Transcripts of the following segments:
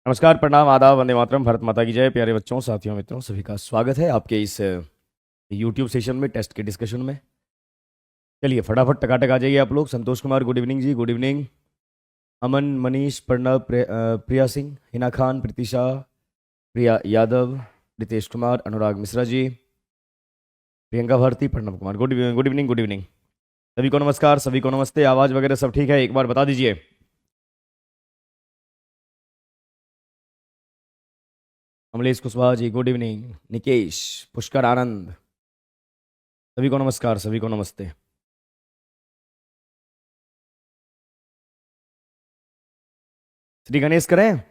नमस्कार, प्रणाम, आदाब, वंदे मातरम, भारत माता की जय। प्यारे बच्चों, साथियों, मित्रों, सभी का स्वागत है आपके इस यूट्यूब सेशन में, टेस्ट के डिस्कशन में। चलिए फटाफट टकाटक आ जाइए आप लोग। Santosh Kumar, good evening ji, good evening. Aman, Manish, Pranav, Priya Singh, Hina Khan, Pritisha, Priya Yadav, Ritesh Kumar, Anurag Mishra ji, Priyanka Bharati, Pranav Kumar, good good evening, good evening. सभी को नमस्कार, सभी को नमस्ते। आवाज़ वगैरह सब ठीक है? एक बार बता दीजिए। Kamlesh Kushwaha ji, good evening. निकेश, पुष्कर, आनंद, सभी को नमस्कार, सभी को नमस्ते। श्री गणेश करें।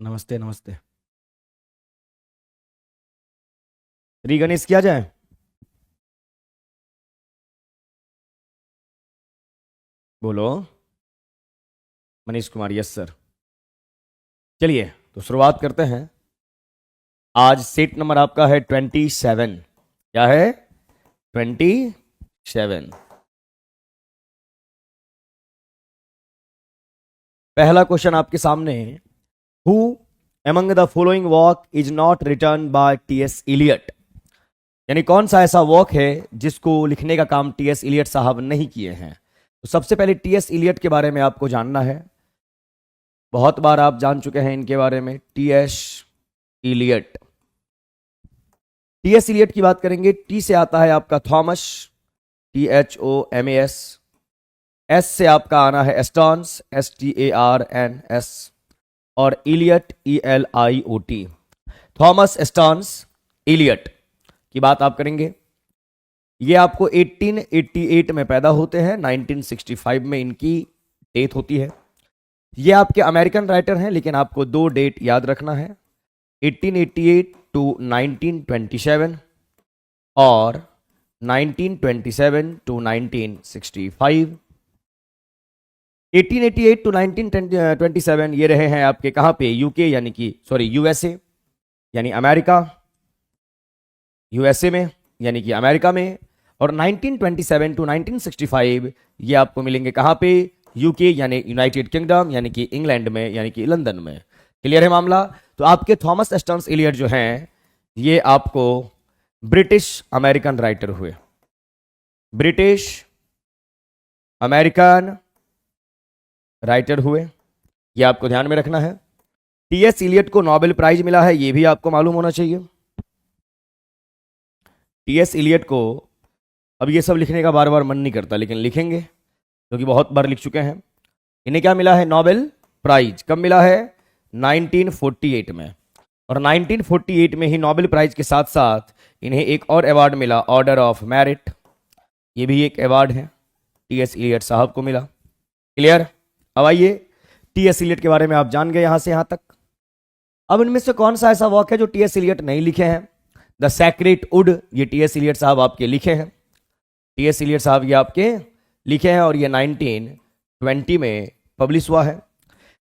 नमस्ते नमस्ते। श्री गणेश किया जाए। बोलो। Manish Kumar, yes sir. चलिए तो शुरुआत करते हैं। आज सेट नंबर आपका है 27। क्या है? 27। पहला क्वेश्चन आपके सामने है। Who among the following work is not written by T S. Eliot. यानी कौन सा ऐसा वॉक है जिसको लिखने का काम टी.एस. इलियट साहब नहीं किए हैं। तो सबसे पहले टी.एस. इलियट के बारे में आपको जानना है। बहुत बार आप जान चुके हैं इनके बारे में। टी.एस. इलियट। टी.एस. इलियट की बात करेंगे। टी से आता है आपका थॉमस, THOMAS। एस से आपका आना है एस्टॉन्स, STARNS। और इलियट, ELIOT। थॉमस एस्टॉन्स इलियट की बात आप करेंगे। ये आपको 1888 में पैदा होते हैं। 1965 में इनकी डेथ होती है। ये आपके अमेरिकन राइटर हैं, लेकिन आपको दो डेट याद रखना है, 1888 टू 1927 और 1927 टू 1965। 1888 टू 1927 ये रहे हैं आपके कहां पे? यूके यानी कि यूएसए यानी अमेरिका, यूएसए में यानी कि अमेरिका में। और 1927 टू 1965 ये आपको मिलेंगे कहां पे? यूके यानी यूनाइटेड किंगडम यानी कि इंग्लैंड में यानी कि लंदन में। क्लियर है मामला? तो आपके थॉमस एस्टन्स इलियट जो हैं ये आपको ब्रिटिश अमेरिकन राइटर हुए। ब्रिटिश अमेरिकन राइटर हुए, ये आपको ध्यान में रखना है। टी.एस. इलियट को नोबेल प्राइज मिला है, ये भी आपको मालूम होना चाहिए। टी.एस. इलियट को अब ये सब लिखने का बार बार मन नहीं करता, लेकिन लिखेंगे क्योंकि बहुत बार लिख चुके हैं। इन्हें क्या मिला है? Nobel prize. कब मिला है? 1948 में। और 1948 में ही नोबेल प्राइज के साथ साथ इन्हें एक और अवार्ड मिला, ऑर्डर ऑफ मेरिट। ये भी एक अवार्ड है, टी.एस. इलियट साहब को मिला। क्लियर? अब आइए, टी.एस. इलियट के बारे में आप जान गए यहां से यहां तक। अब इनमें से कौन सा ऐसा वर्क है जो टी.एस. इलियट नहीं लिखे हैं? द सेक्रेट वुड, ये टी.एस. इलियट साहब आपके लिखे हैं। टी.एस. इलियट साहब ये आपके लिखे हैं और ये 1920 में पब्लिश हुआ है।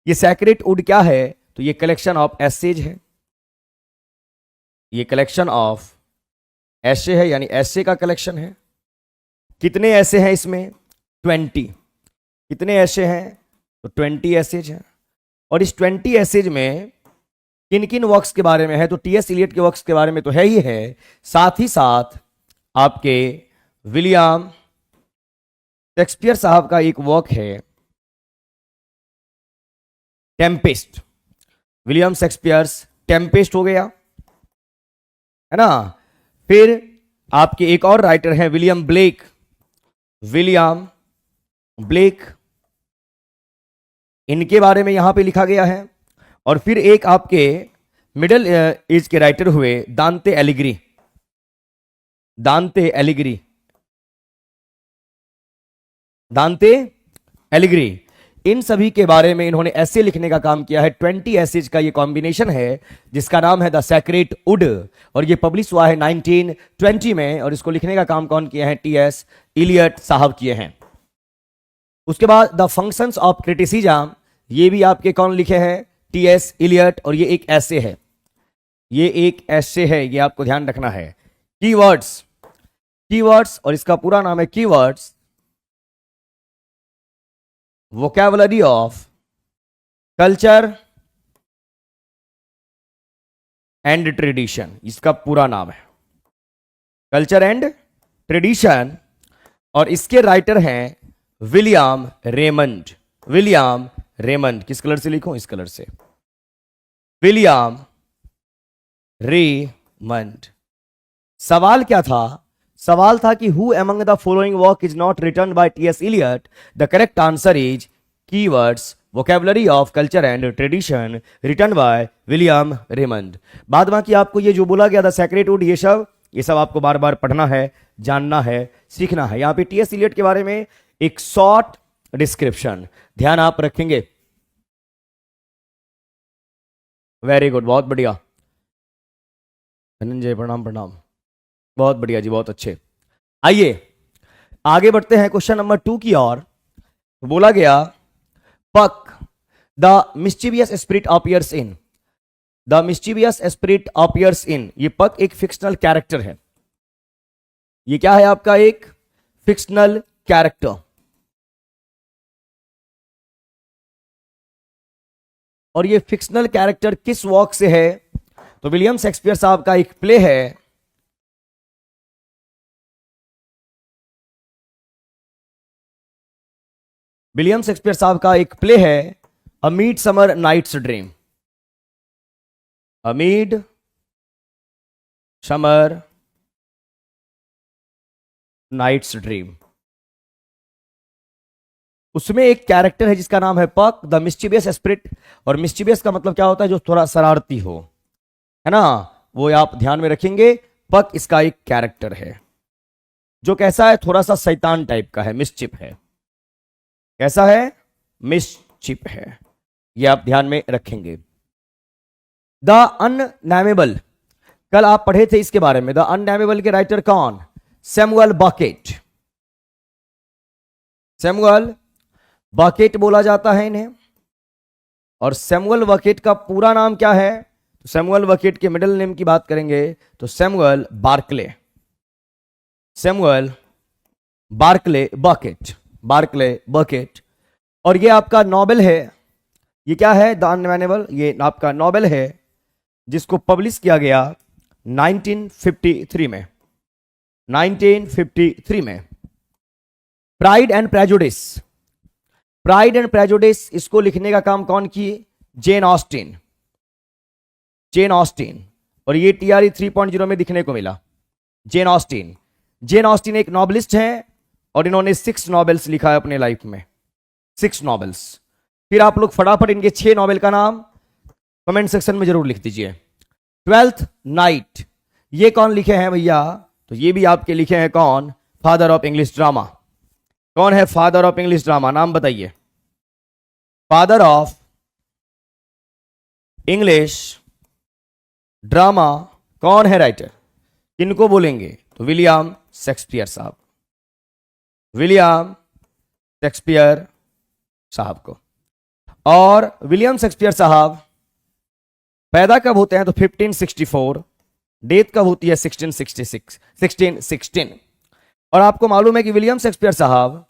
ये सेक्रेट वुड क्या है? तो ये कलेक्शन ऑफ एसेज है। ये कलेक्शन ऑफ एसे है, यानी एसे का कलेक्शन है। कितने ऐसे हैं इसमें? 20। कितने ऐसे हैं? तो 20 एसेज हैं। और इस 20 एसेज में किन किन वर्क्स के बारे में है? तो टी.एस. इलियट के वर्क्स के बारे में तो है ही है, साथ ही साथ आपके विलियम शेक्सपियर साहब का एक वर्क है, टेम्पेस्ट। विलियम शेक्सपियर टेम्पेस्ट हो गया, है ना। फिर आपके एक और राइटर हैं विलियम ब्लेक। विलियम ब्लेक, इनके बारे में यहां पे लिखा गया है। और फिर एक आपके मिडिल एज के राइटर हुए दांते एलिग्री। दांते एलिग्री, दांते एलिग्री, इन सभी के बारे में इन्होंने ऐसे लिखने का काम किया है। 20 एसेज का ये कॉम्बिनेशन है जिसका नाम है द सेक्रेट वुड, और ये पब्लिश हुआ है 1920 में। और इसको लिखने का काम कौन किया है? टी.एस. इलियट साहब किए हैं। उसके बाद द फंक्शंस ऑफ क्रिटिसिज्म, ये भी आपके कौन लिखे हैं? टी.एस. इलियट। और ये एक ऐसे है, ये एक ऐसे है, ये आपको ध्यान रखना है। कीवर्ड्स, कीवर्ड्स, और इसका पूरा नाम है keywords vocabulary of culture and tradition, इसका पूरा नाम है कल्चर एंड ट्रेडिशन, और इसके राइटर हैं विलियम रेमंड। विलियम रेमंड, किस कलर से लिखूं? इस कलर से, विलियम रेमंड। सवाल क्या था? सवाल था कि who among the following work is not written by T S. Eliot? The correct answer is keywords vocabulary of culture and tradition written by William Raymond. बाद बाकी आपको ये जो बोला गया था सेक्रेटवुड, ये सब आपको बार बार पढ़ना है, जानना है, सीखना है। यहां पे टी.एस. इलियट के बारे में एक शॉर्ट डिस्क्रिप्शन ध्यान आप रखेंगे। वेरी गुड, बहुत बढ़िया धनंजय, प्रणाम प्रणाम, बहुत बढ़िया जी, बहुत अच्छे। आइए आगे बढ़ते हैं क्वेश्चन नंबर 2 की ओर। बोला गया पक the mischievous spirit appears in, the mischievous spirit appears इन। ये पक एक फिक्शनल कैरेक्टर है। ये क्या है आपका? एक फिक्शनल कैरेक्टर। और ये फिक्शनल कैरेक्टर किस वर्क से है? तो विलियम शेक्सपियर साहब का एक प्ले है, विलियम शेक्सपियर साहब का एक प्ले है a midsummer night's dream. A midsummer night's dream. उसमें एक कैरेक्टर है जिसका नाम है पक द मिस्चीवियस स्पिरिट। और मिस्चीवियस का मतलब क्या होता है? जो थोड़ा शरारती हो, है ना, वो आप ध्यान में रखेंगे। पक इसका एक कैरेक्टर है जो कैसा है? थोड़ा सा शैतान टाइप का है, मिस्चिप है। कैसा है? मिस्चिप है, ये आप ध्यान में रखेंगे। द अननेमेबल, कल आप पढ़े थे इसके बारे में। द अननेमेबल के राइटर कौन? Samuel bucket. सैमुअल बकेट बोला जाता है इन्हें। और सैमुअल बकेट का पूरा नाम क्या है? तो सैमुअल बकेट के मिडिल नेम की बात करेंगे तो Samuel Barclay. Samuel Barclay Beckett, Barclay Beckett. और ये आपका नॉवेल है। ये क्या है? द अननेमेबल, ये आपका नॉवेल है जिसको पब्लिश किया गया 1953 में। 1953 में। Pride and prejudice, pride and prejudice, इसको लिखने का काम कौन किए? Jane Austen. Jane Austen. और ये टीआरई 3.0 में दिखने को मिला, जेन ऑस्टिन। जेन ऑस्टिन एक नॉवेलिस्ट है और इन्होंने 6 नॉवेल्स लिखा है अपने लाइफ में, 6 नॉवेल्स। फिर आप लोग फटाफट इनके 6 नॉवेल का नाम कमेंट सेक्शन में जरूर लिख दीजिए। 12th नाइट, ये कौन लिखे हैं भैया? तो ये भी आपके लिखे हैं कौन? Father of English drama. कौन है फादर ऑफ इंग्लिश ड्रामा? नाम बताइए। फादर ऑफ इंग्लिश ड्रामा कौन है राइटर? किनको बोलेंगे? तो विलियम शेक्सपियर साहब, विलियम शेक्सपियर साहब को। और विलियम शेक्सपियर साहब पैदा कब होते हैं? तो 1564। डेथ कब होती है? 1666, 1616। और आपको मालूम है कि विलियम शेक्सपियर साहब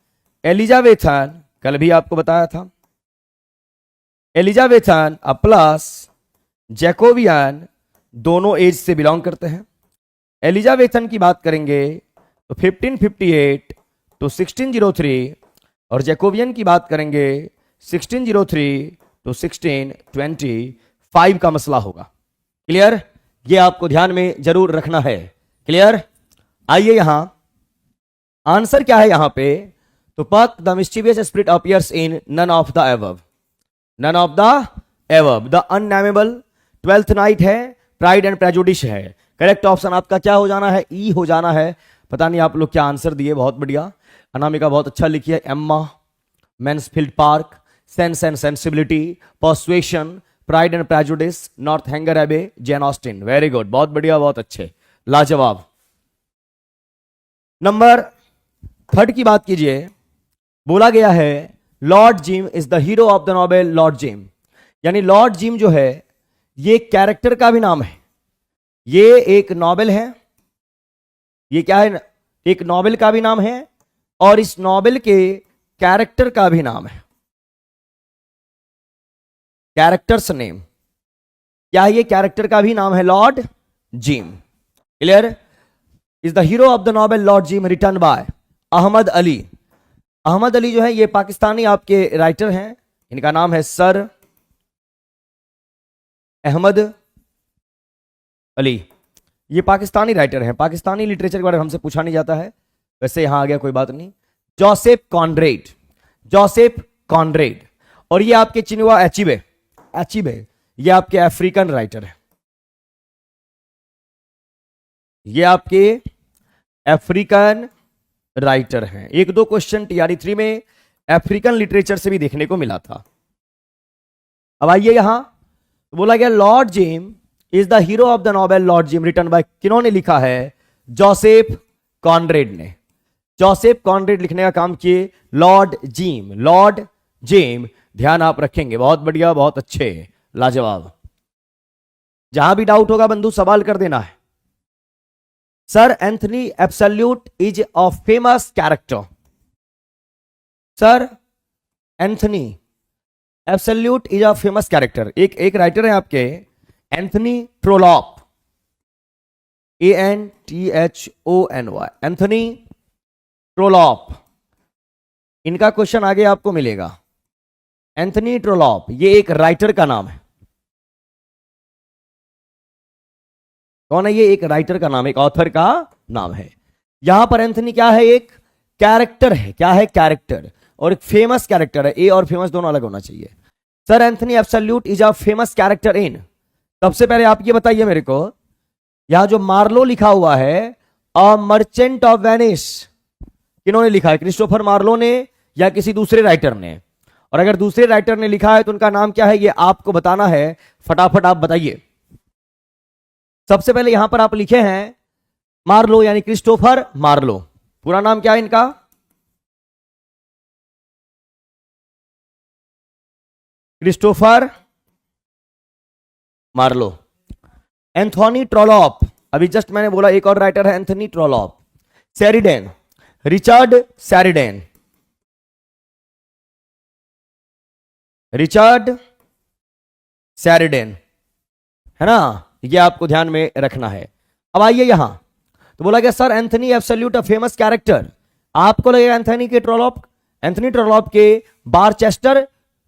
एलिजाबेथन, कल भी आपको बताया था, एलिजाबेथन प्लस जैकोबियन दोनों एज से बिलोंग करते हैं। एलिजाबेथन की बात करेंगे तो 1558 टू 1603, और जैकोबियन की बात करेंगे 1603 टू 1625 का मसला होगा। क्लियर? ये आपको ध्यान में जरूर रखना है। क्लियर? आइए यहां आंसर क्या है यहां पे? तो Puck the mischievous spirit appears in none of the above, none of the above. The unnameable 12th night है, प्राइड एंड प्रेजुडिस है। करेक्ट ऑप्शन आपका क्या हो जाना है? ई हो जाना है। पता नहीं आप लोग क्या आंसर दिए, बहुत बढ़िया। अनामिका बहुत अच्छा लिखी है। Emma, Mansfield park, sense and sensibility, persuasion, pride and prejudice, north hanger एबे, जेन ऑस्टिन। वेरी गुड, बहुत बढ़िया, बहुत अच्छे, लाजवाब। नंबर 3 की बात कीजिए। बोला गया है Lord Jim is the hero of the novel Lord gym. यानी लॉर्ड जिम जो है ये कैरेक्टर का भी नाम है। ये एक नॉवेल है, ये क्या है? एक नॉवेल का भी नाम है और इस नॉवेल के कैरेक्टर का भी नाम है। कैरेक्टर्स नेम, क्या ये कैरेक्टर का भी नाम है? Lord Jim. Clear? Is the hero of the novel Lord Jim written by Ahmed Ali. Ahmed Ali जो है ये पाकिस्तानी आपके राइटर हैं, इनका नाम है सर अहमद अली। ये पाकिस्तानी राइटर हैं। पाकिस्तानी लिटरेचर के बारे में हमसे पूछा नहीं जाता है, वैसे यहां आ गया कोई बात नहीं। Joseph Conrad, Joseph Conrad. और ये आपके चिनुआ एचिबे, एचिबे ये आपके अफ्रीकन राइटर है, ये आपके अफ्रीकन राइटर हैं। एक दो क्वेश्चन टीआरई 3 में अफ्रीकन लिटरेचर से भी देखने को मिला था। अब आइए यहां बोला गया Lord Jim is the hero of the novel Lord Jim written by, किन्होंने लिखा है? जोसेफ कॉनरेड ने। जोसेफ कॉनरेड लिखने का काम किए लॉर्ड जिम, लॉर्ड जिम। ध्यान आप रखेंगे, बहुत बढ़िया, बहुत अच्छे, लाजवाब। जहां भी डाउट होगा बंधु सवाल कर देना है। Sir Anthony absolute is a famous character. Sir Anthony absolute is a famous character. एक राइटर है आपके एंथनी ट्रोलॉप, ANTHONY, एंथनी ट्रोलॉप। इनका क्वेश्चन आगे आपको मिलेगा। एंथनी ट्रोलॉप ये एक राइटर का नाम है। कौन है ये? एक राइटर का नाम, एक ऑथर का नाम है। यहां पर एंथनी क्या है? एक कैरेक्टर है। क्या है? कैरेक्टर। और एक फेमस कैरेक्टर है। ए और फेमस दोनों अलग होना चाहिए। Sir Anthony absolute is a famous character in. सबसे पहले आप ये बताइए मेरे को, यहां जो मार्लो लिखा हुआ है अ मर्चेंट ऑफ वेनिस, किन्होंने लिखा है? क्रिस्टोफर मार्लो ने या किसी दूसरे राइटर ने? और अगर दूसरे राइटर ने लिखा है तो उनका नाम क्या है ये आपको बताना है। फटाफट आप बताइए। सबसे पहले यहां पर आप लिखे हैं मार्लो, यानी क्रिस्टोफर मार्लो। पूरा नाम क्या है इनका? Christopher Marlowe. एंथोनी ट्रोलॉप, अभी जस्ट मैंने बोला एक और राइटर है Anthony Trollope. Sheridan, Richard Sheridan, Richard Sheridan, है ना? ये आपको ध्यान में रखना है। अब आइए यहां तो बोला गया sir Anthony absolute a famous character. आपको लगेगा एंथनी ट्रोलॉप के बारचेस्टर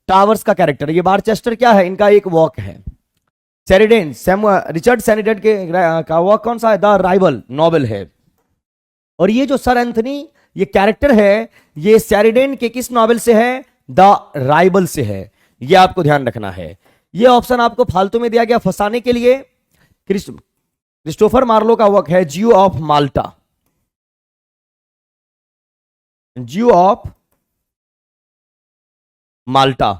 टावर्स का कैरेक्टर। ये बारचेस्टर क्या है? इनका एक वॉक है। शेरिडन, रिचर्ड शेरिडन का वॉक कौन सा है? द राइवल नॉवेल है। और ये जो सर एंथनी ये कैरेक्टर है ये शेरिडन के किस नॉवेल से है? द राइवल से है। ये आपको ध्यान रखना है। ये ऑप्शन आपको फालतू में दिया गया फंसाने के लिए। क्रिस्टोफर मार्लो का वर्क है ज्यू ऑफ माल्टा, ज्यू ऑफ माल्टा।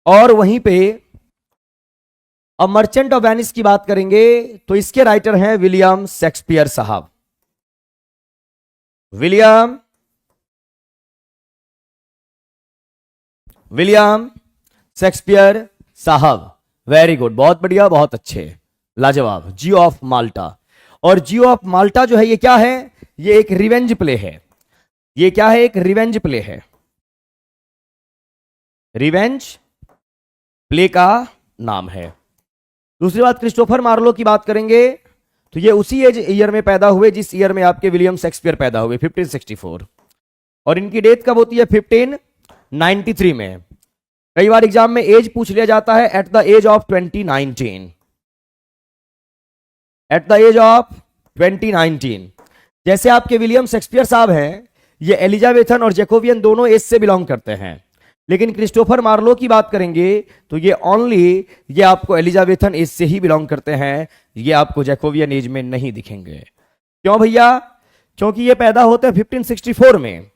और वहीं पे अब मर्चेंट ऑफ वेनिस की बात करेंगे तो इसके राइटर हैं विलियम शेक्सपियर साहब। विलियम शेक्सपियर साहब। वेरी गुड, बहुत बढ़िया, बहुत अच्छे, लाजवाब। जियो ऑफ माल्टा। और जियो ऑफ माल्टा जो है ये क्या है? ये एक रिवेंज प्ले है। ये क्या है? एक रिवेंज प्ले है। रिवेंज प्ले का नाम है। दूसरी बात क्रिस्टोफर मार्लो की बात करेंगे तो ये उसी एज ईयर में पैदा हुए जिस ईयर में आपके विलियम शेक्सपियर पैदा हुए, 1564। और इनकी डेथ कब होती है? 1593 में। कई बार एग्जाम में एज पूछ लिया जाता है at the age of 2019, at the age of 2019। जैसे आपके विलियम शेक्सपियर साहब हैं ये एलिजाबेथन और जैकोबियन दोनों एज से बिलोंग करते हैं। लेकिन क्रिस्टोफर मार्लो की बात करेंगे तो ये ओनली ये आपको एलिजाबेथन एज से ही बिलोंग करते हैं। ये आपको जैकोबियन एज में नहीं दिखेंगे। क्यों भैया? क्योंकि ये पैदा होते हैं 1564 में,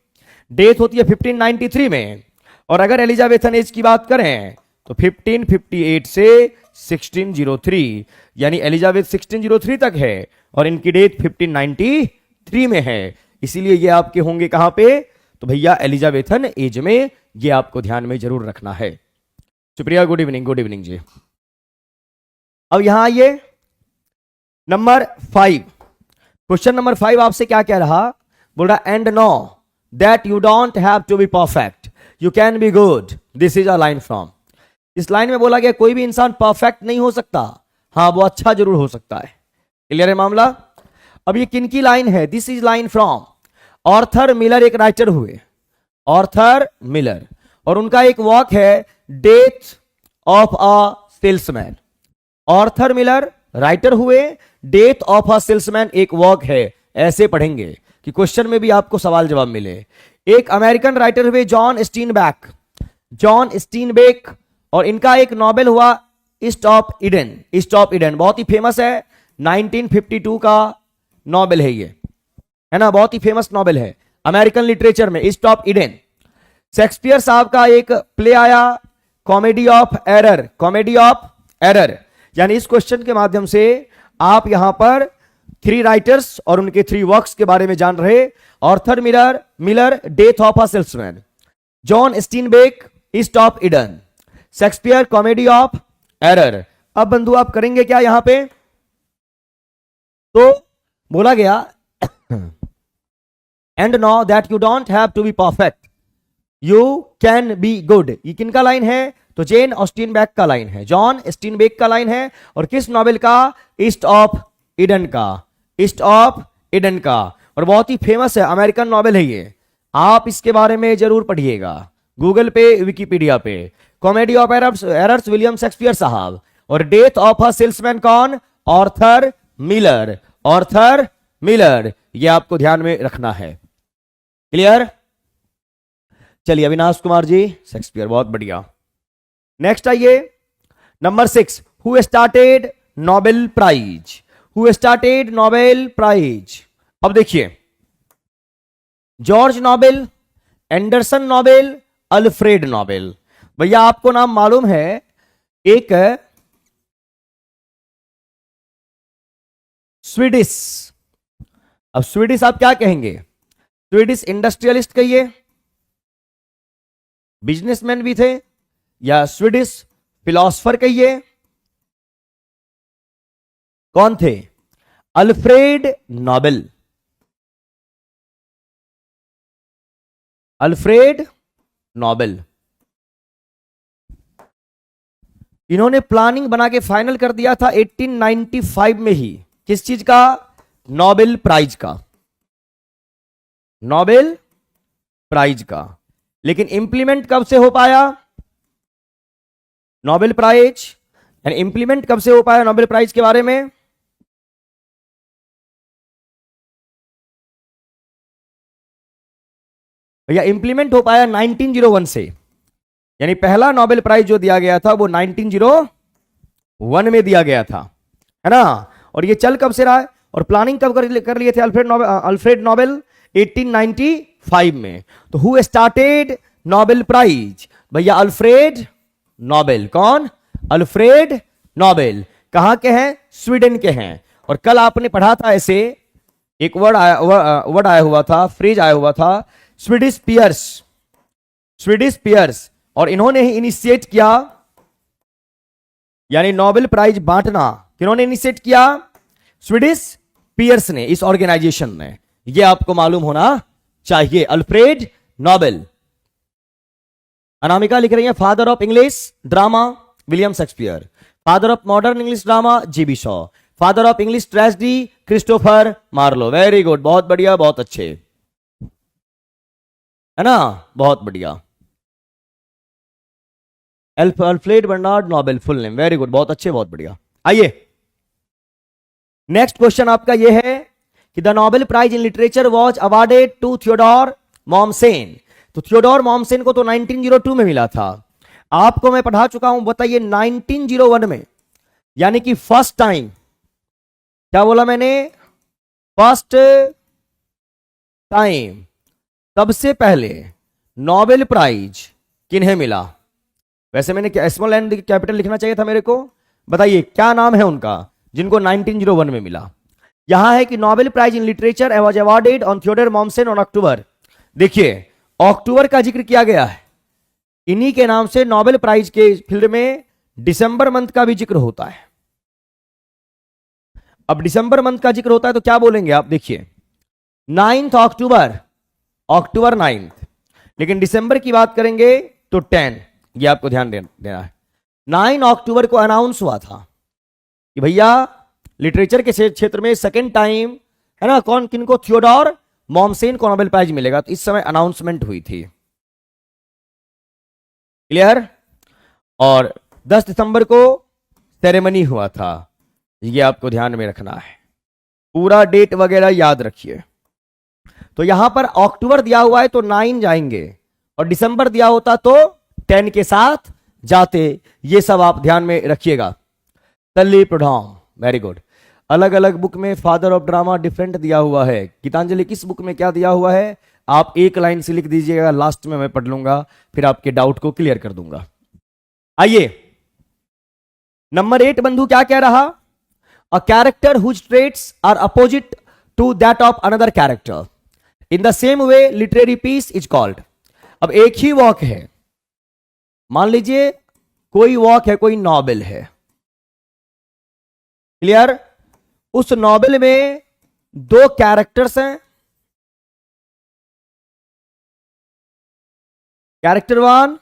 डेथ होती है 1593 में। और अगर एलिजाबेथन एज की बात करें तो 1558 से 1603, यानी एलिजाबेथ 1603 तक है और इनकी डेथ 1593 में है। इसीलिए ये आपके होंगे कहां पे? तो भैया एलिजाबेथन एज में। ये आपको ध्यान में जरूर रखना है। Supriya, good evening. Good evening ji. अब यहां आइए नंबर 5। क्वेश्चन नंबर 5 आपसे क्या कह रहा? बोल रहा and know that you don't have to be perfect, you can be good. This is a line from. इस लाइन में बोला गया कोई भी इंसान परफेक्ट नहीं हो सकता, हाँ वो अच्छा जरूर हो सकता है। क्लियर है मामला। अब ये किन की लाइन है? This is line from Arthur Miller, एक राइटर हुए ऑर्थर मिलर, और उनका एक वर्क है death of a salesman. Arthur Miller writer हुए, डेथ ऑफ अ सेल्समैन एक वर्क है। ऐसे पढ़ेंगे कि क्वेश्चन में भी आपको सवाल जवाब मिले। एक अमेरिकन राइटर हुए जॉन स्टीनबैक, जॉन स्टीनबेक, और इनका एक नॉवेल हुआ east of Eden. East of Eden बहुत ही फेमस है, 1952 का नॉवेल है ये, है ना, बहुत ही फेमस नॉवेल है अमेरिकन लिटरेचर में, ईस्ट ऑफ ईडन। शेक्सपियर साहब का एक प्ले आया comedy of error, comedy of error. यानी इस क्वेश्चन के माध्यम से आप यहां पर 3 राइटर्स और उनके 3 वर्क्स के बारे में जान रहे। Arthur Miller Death of a Salesman, John Steinbeck East of Eden, Shakespeare Comedy of Error. अब बंधु आप करेंगे क्या यहां पे? तो बोला गया and know that you don't have to be perfect, you can be good. ये किनका लाइन है? तो जेन ऑस्टिनबैक का लाइन है, जॉन स्टीनबेक का लाइन है। और किस नॉवेल का? ईस्ट ऑफ ईडन का, ईस्ट ऑफ ईडन का। और बहुत ही फेमस है, अमेरिकन नॉवेल है ये, आप इसके बारे में जरूर पढ़िएगा गूगल पे, विकिपीडिया पे। Comedy of errors William Shakespeare साहब, और डेथ ऑफ अ सेल्समैन कौन? Arthur Miller, Arthur Miller. ये आपको ध्यान में रखना है। क्लियर? चलिए अविनाश कुमार जी शेक्सपियर, बहुत बढ़िया। नेक्स्ट आइए number 6, who started Nobel prize, who started Nobel prize. अब देखिए George Nobel, Anderson Nobel, Alfred Nobel. भैया आपको नाम मालूम है, एक स्वीडिश, अब स्वीडिश आप क्या कहेंगे? स्वीडिश इंडस्ट्रियलिस्ट कहिए, बिजनेसमैन भी थे, या स्वीडिश फिलोसफर कहिए। कौन थे? Alfred Nobel, Alfred Nobel. इन्होंने प्लानिंग बना के फाइनल कर दिया था 1895 में ही, किस चीज का? नोबेल प्राइज का, नोबेल प्राइज का। लेकिन इंप्लीमेंट कब से हो पाया नोबेल प्राइज? यानी इंप्लीमेंट कब से हो पाया नोबेल प्राइज के बारे में? भैया इंप्लीमेंट हो पाया 1901 से, यानी पहला नोबेल प्राइज जो दिया गया था वो 1901 में दिया गया था, है ना। और ये चल कब से रहा है और प्लानिंग कब कर लिए थे अल्फ्रेड नोबेल? 1895 में। तो हु स्टार्टेड नोबेल प्राइज? भैया अल्फ्रेड नोबेल। कौन? Alfred Nobel. कहां के हैं? स्वीडन के हैं। और कल आपने पढ़ा था ऐसे एक वर्ड आया हुआ था, फ्रेज आया हुआ था, स्वीडिश पियर्स, स्वीडिश पियर्स। और इन्होंने ही इनिशिएट किया, यानी नोबेल प्राइज बांटना किन्होंने इनिशिएट किया? स्वीडिश पियर्स ने, इस ऑर्गेनाइजेशन ने। यह आपको मालूम होना चाहिए। Alfred Nobel. अनामिका लिख रही है father of English drama William Shakespeare, father of modern English drama G B. Shaw, father of English tragedy Christopher Marlowe. Very good, बहुत बढ़िया, बहुत अच्छे, है ना, बहुत बढ़िया। Alfred Bernard Nobel full name. Very good, बहुत अच्छे, बहुत बढ़िया। आइए नेक्स्ट क्वेश्चन आपका यह है कि the Nobel prize in literature was awarded to Theodore Mommsen. तो थियोडोर मॉमसेन को तो 1902 में मिला था, आपको मैं पढ़ा चुका हूं, बताइए 1901 में, यानी कि फर्स्ट टाइम, क्या बोला मैंने? फर्स्ट टाइम, सबसे पहले नोबेल प्राइज किन्हें मिला? वैसे मैंने स्मॉल एंड कैपिटल लिखना चाहिए था मेरे को। बताइए क्या नाम है उनका जिनको 1901 में मिला? यहां है कि Nobel prize in literature was awarded on Theodore Mommsen on October. देखिए अक्टूबर का जिक्र किया गया है, इन्हीं के नाम से नोबेल प्राइज के फील्ड में दिसंबर मंथ का भी जिक्र होता है। अब दिसंबर मंथ का जिक्र होता है तो क्या बोलेंगे आप? देखिए 9 अक्टूबर, अक्टूबर 9, लेकिन दिसंबर की बात करेंगे तो 10। ये आपको ध्यान देना है। 9 अक्टूबर को अनाउंस हुआ था कि भैया लिटरेचर के क्षेत्र में सेकेंड टाइम, है ना, कौन किनको, थियोडोर मॉमसेन को नोबेल प्राइज मिलेगा। तो इस समय अनाउंसमेंट हुई थी। क्लियर। और 10 दिसंबर को सेरेमनी हुआ था। ये आपको ध्यान में रखना है, पूरा डेट वगैरह याद रखिए। तो यहां पर अक्टूबर दिया हुआ है तो 9 जाएंगे, और दिसंबर दिया होता तो 10 के साथ जाते। ये सब आप ध्यान में रखिएगा। तल्ली प्रधान, वेरी गुड। अलग अलग बुक में फादर ऑफ ड्रामा डिफरेंट दिया हुआ है। गीतांजलि किस बुक में क्या दिया हुआ है आप एक लाइन से लिख दीजिएगा, लास्ट में मैं पढ़ लूंगा, फिर आपके डाउट को क्लियर कर दूंगा। आइए नंबर 8 बंधु क्या कह रहा, a character whose traits are opposite to that of another character in the same way literary piece is called. अब एक ही वॉक है, मान लीजिए कोई वॉक है, कोई नॉवेल है। क्लियर। उस नॉवेल में 2 कैरेक्टर्स हैं, character 1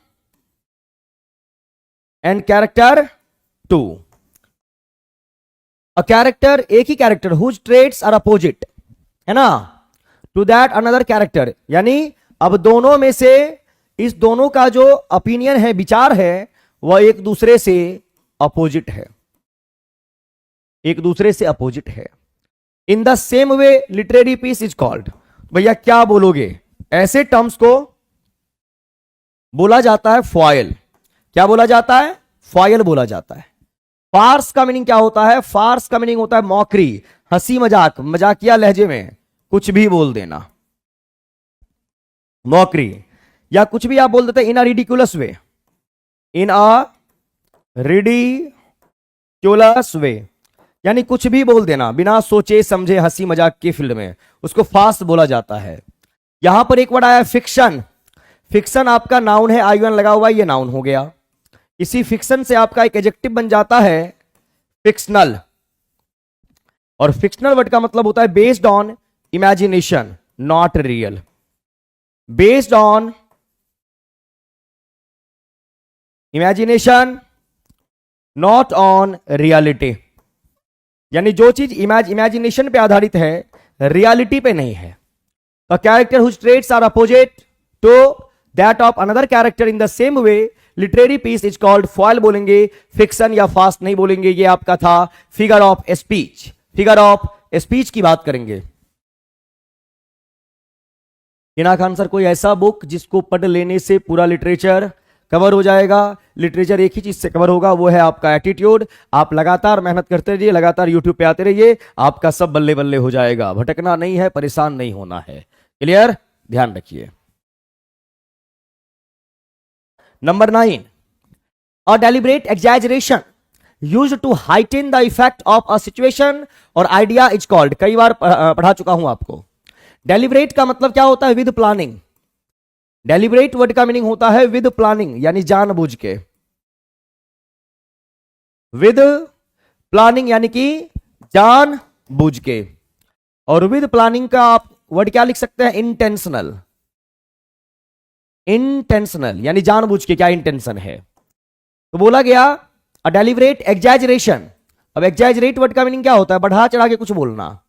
and character 2। A character, एक ही character, whose traits are opposite, है ना, टू दैट अनदर कैरेक्टर, यानी अब दोनों में से इस दोनों का जो ओपिनियन है, विचार है, वह एक दूसरे से अपोजिट है, एक दूसरे से अपोजिट है। In the same way literary piece is called. भैया क्या बोलोगे, ऐसे टर्म्स को बोला जाता है फॉयल। क्या बोला जाता है, फॉयल बोला जाता है। फार्स का मीनिंग क्या होता है, फार्स का मीनिंग होता है मॉकरी, हंसी मजाक, मजाकिया लहजे में कुछ भी बोल देना, मॉकरी। या कुछ भी आप बोल देते हैं इन अ रिडिकुलस वे, इन अ रिडिकुलस वे, यानी कुछ भी बोल देना बिना सोचे समझे, हंसी मजाक की फील्ड में, उसको फास्ट बोला जाता है। यहां पर एक वर्ड आया फिक्शन। फिक्शन आपका नाउन है, आईवन लगा हुआ है, ये नाउन हो गया। इसी फिक्शन से आपका एक एडजेक्टिव बन जाता है फिक्शनल, और फिक्शनल वर्ड का मतलब होता है based on imagination, not real. Based on imagination, not on reality, यानी जो चीज इमेजिनेशन पे आधारित है, रियलिटी पे नहीं है। A character whose traits are opposite to that of another character in the same way literary piece is called foil बोलेंगे, फिक्शन या फास्ट नहीं बोलेंगे। ये आपका था figure of speech. Figure of speech की बात करेंगे। हिना खान सर, कोई ऐसा बुक जिसको पढ़ लेने से पूरा लिटरेचर कवर हो जाएगा? लिटरेचर एक ही चीज से कवर होगा, वो है आपका एटीट्यूड। आप लगातार मेहनत करते रहिए, लगातार यूट्यूब पे आते रहिए, आपका सब बल्ले बल्ले हो जाएगा। भटकना नहीं है, परेशान नहीं होना है। क्लियर, ध्यान रखिए। Number 9, a deliberate exaggeration used to heighten the effect of a situation or idea is called. कई बार पढ़ा चुका हूं आपको। डेलिब्रेट का मतलब क्या होता है, विद प्लानिंग। डेलिब्रेट वर्ड का मीनिंग होता है विद प्लानिंग, यानी जानबूझ के। विद प्लानिंग यानी कि जानबूझ के। और विद प्लानिंग का आप वर्ड क्या लिख सकते हैं, इंटेंशनल। इंटेंशनल यानी जानबूझ के, क्या इंटेंशन है। तो बोला गया अ डेलिब्रेट एग्जैजरेशन। अब एग्जैजरेट वर्ड का मीनिंग क्या होता है, बढ़ा चढ़ा के कुछ बोलना,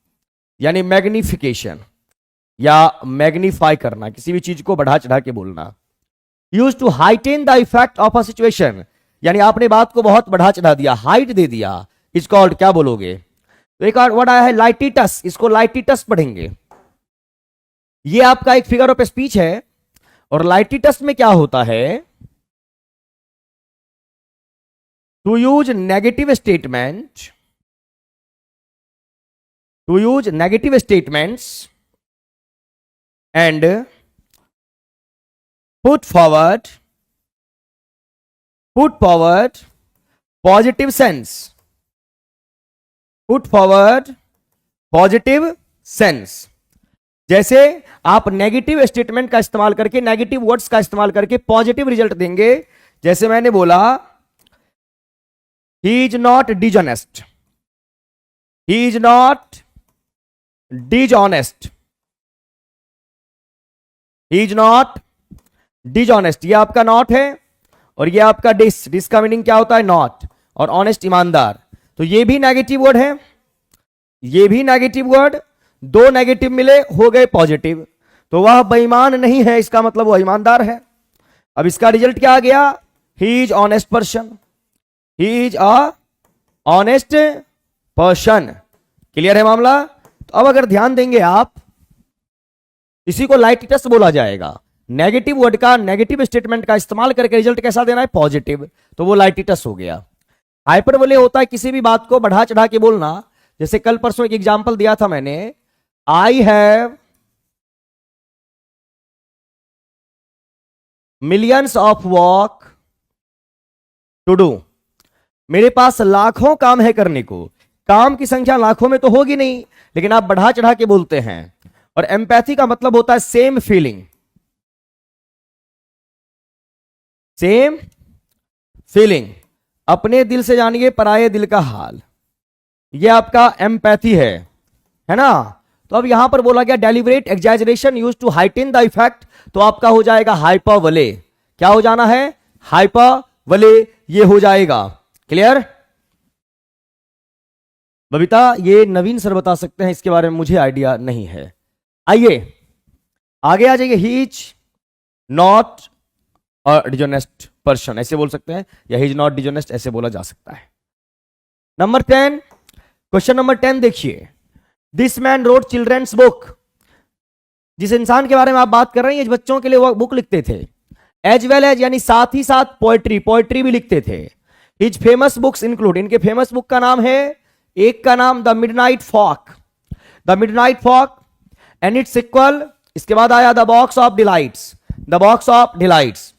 यानी मैग्निफिकेशन या मैग्नीफाई करना, किसी भी चीज को बढ़ा चढ़ा के बोलना। Use to heighten the effect of a situation, यानी आपने बात को बहुत बढ़ा चढ़ा दिया, हाइट दे दिया। इज कॉल्ड, क्या बोलोगे। तो एक और वर्ड आया है लाइटिटस, इसको लाइटिटस पढ़ेंगे। ये आपका एक फिगर ऑफ स्पीच है। और लाइटिटस में क्या होता है, to use negative statement, to use negative statements and put forward positive sense, put forward positive sense। जैसे आप नेगेटिव स्टेटमेंट का इस्तेमाल करके, नेगेटिव वर्ड्स का इस्तेमाल करके पॉजिटिव रिजल्ट देंगे। जैसे मैंने बोला, ही is not dishonest, he is not dishonest, he is not dishonest. ये आपका नॉट है, और ये आपका डिस, डिस का मीनिंग क्या होता है? नॉट, और ऑनेस्ट ईमानदार, तो ये भी नेगेटिव वर्ड है, ये भी नेगेटिव वर्ड, दो नेगेटिव मिले हो गए पॉजिटिव, तो वह बेईमान नहीं है, इसका मतलब वह ईमानदार है। अब इसका रिजल्ट क्या आ गया? He is honest person, he is a honest person. Clear है मामला? तो अब अगर ध्यान देंगे आप, इसी को लाइटिटस बोला जाएगा। नेगेटिव वर्ड का, नेगेटिव स्टेटमेंट का इस्तेमाल करके रिजल्ट कैसा देना है? पॉजिटिव, तो वो लाइटिटस हो गया। हाइपरबोले होता है किसी भी बात को बढ़ा चढ़ा के बोलना। जैसे कल परसों एक एग्जांपल दिया था मैंने, I have millions of work to do, मेरे पास लाखों काम है करने को। काम की संख्या लाखों में तो होगी नहीं, लेकिन आप बढ़ा चढ़ा के बोलते हैं। और एम्पैथी का मतलब होता है सेम फीलिंग, सेम फीलिंग, अपने दिल से जानिए पराये दिल का हाल, ये आपका एम्पैथी है ना। तो अब यहां पर बोला गया deliberate exaggeration used to heighten the effect, तो आपका हो जाएगा हाइपरबोले। क्या हो जाना है? हाइपरबोले, ये हो जाएगा। क्लियर? बबीता, ये नवीन सर बता सकते हैं, इसके बारे में मुझे आइडिया नहीं है। आइए आगे आ जाइए। He is not a dishonest person, ऐसे बोल सकते हैं, या ही इज नॉट डिजोनेस्ट ऐसे बोला जा सकता है। नंबर 10, क्वेश्चन नंबर 10 देखिए। This man wrote children's book, जिस इंसान के बारे में आप बात कर रहे हैं, ये बच्चों के लिए वो बुक लिखते थे। एज वेल एज, यानी साथ ही साथ पोएट्री, पोएट्री भी लिखते थे। हिज फेमस बुक्स इंक्लूड, इनके फेमस बुक का नाम है, एक का नाम the midnight folk, the midnight folk and its sequel, इसके बाद आया the box of delights, the box of delights.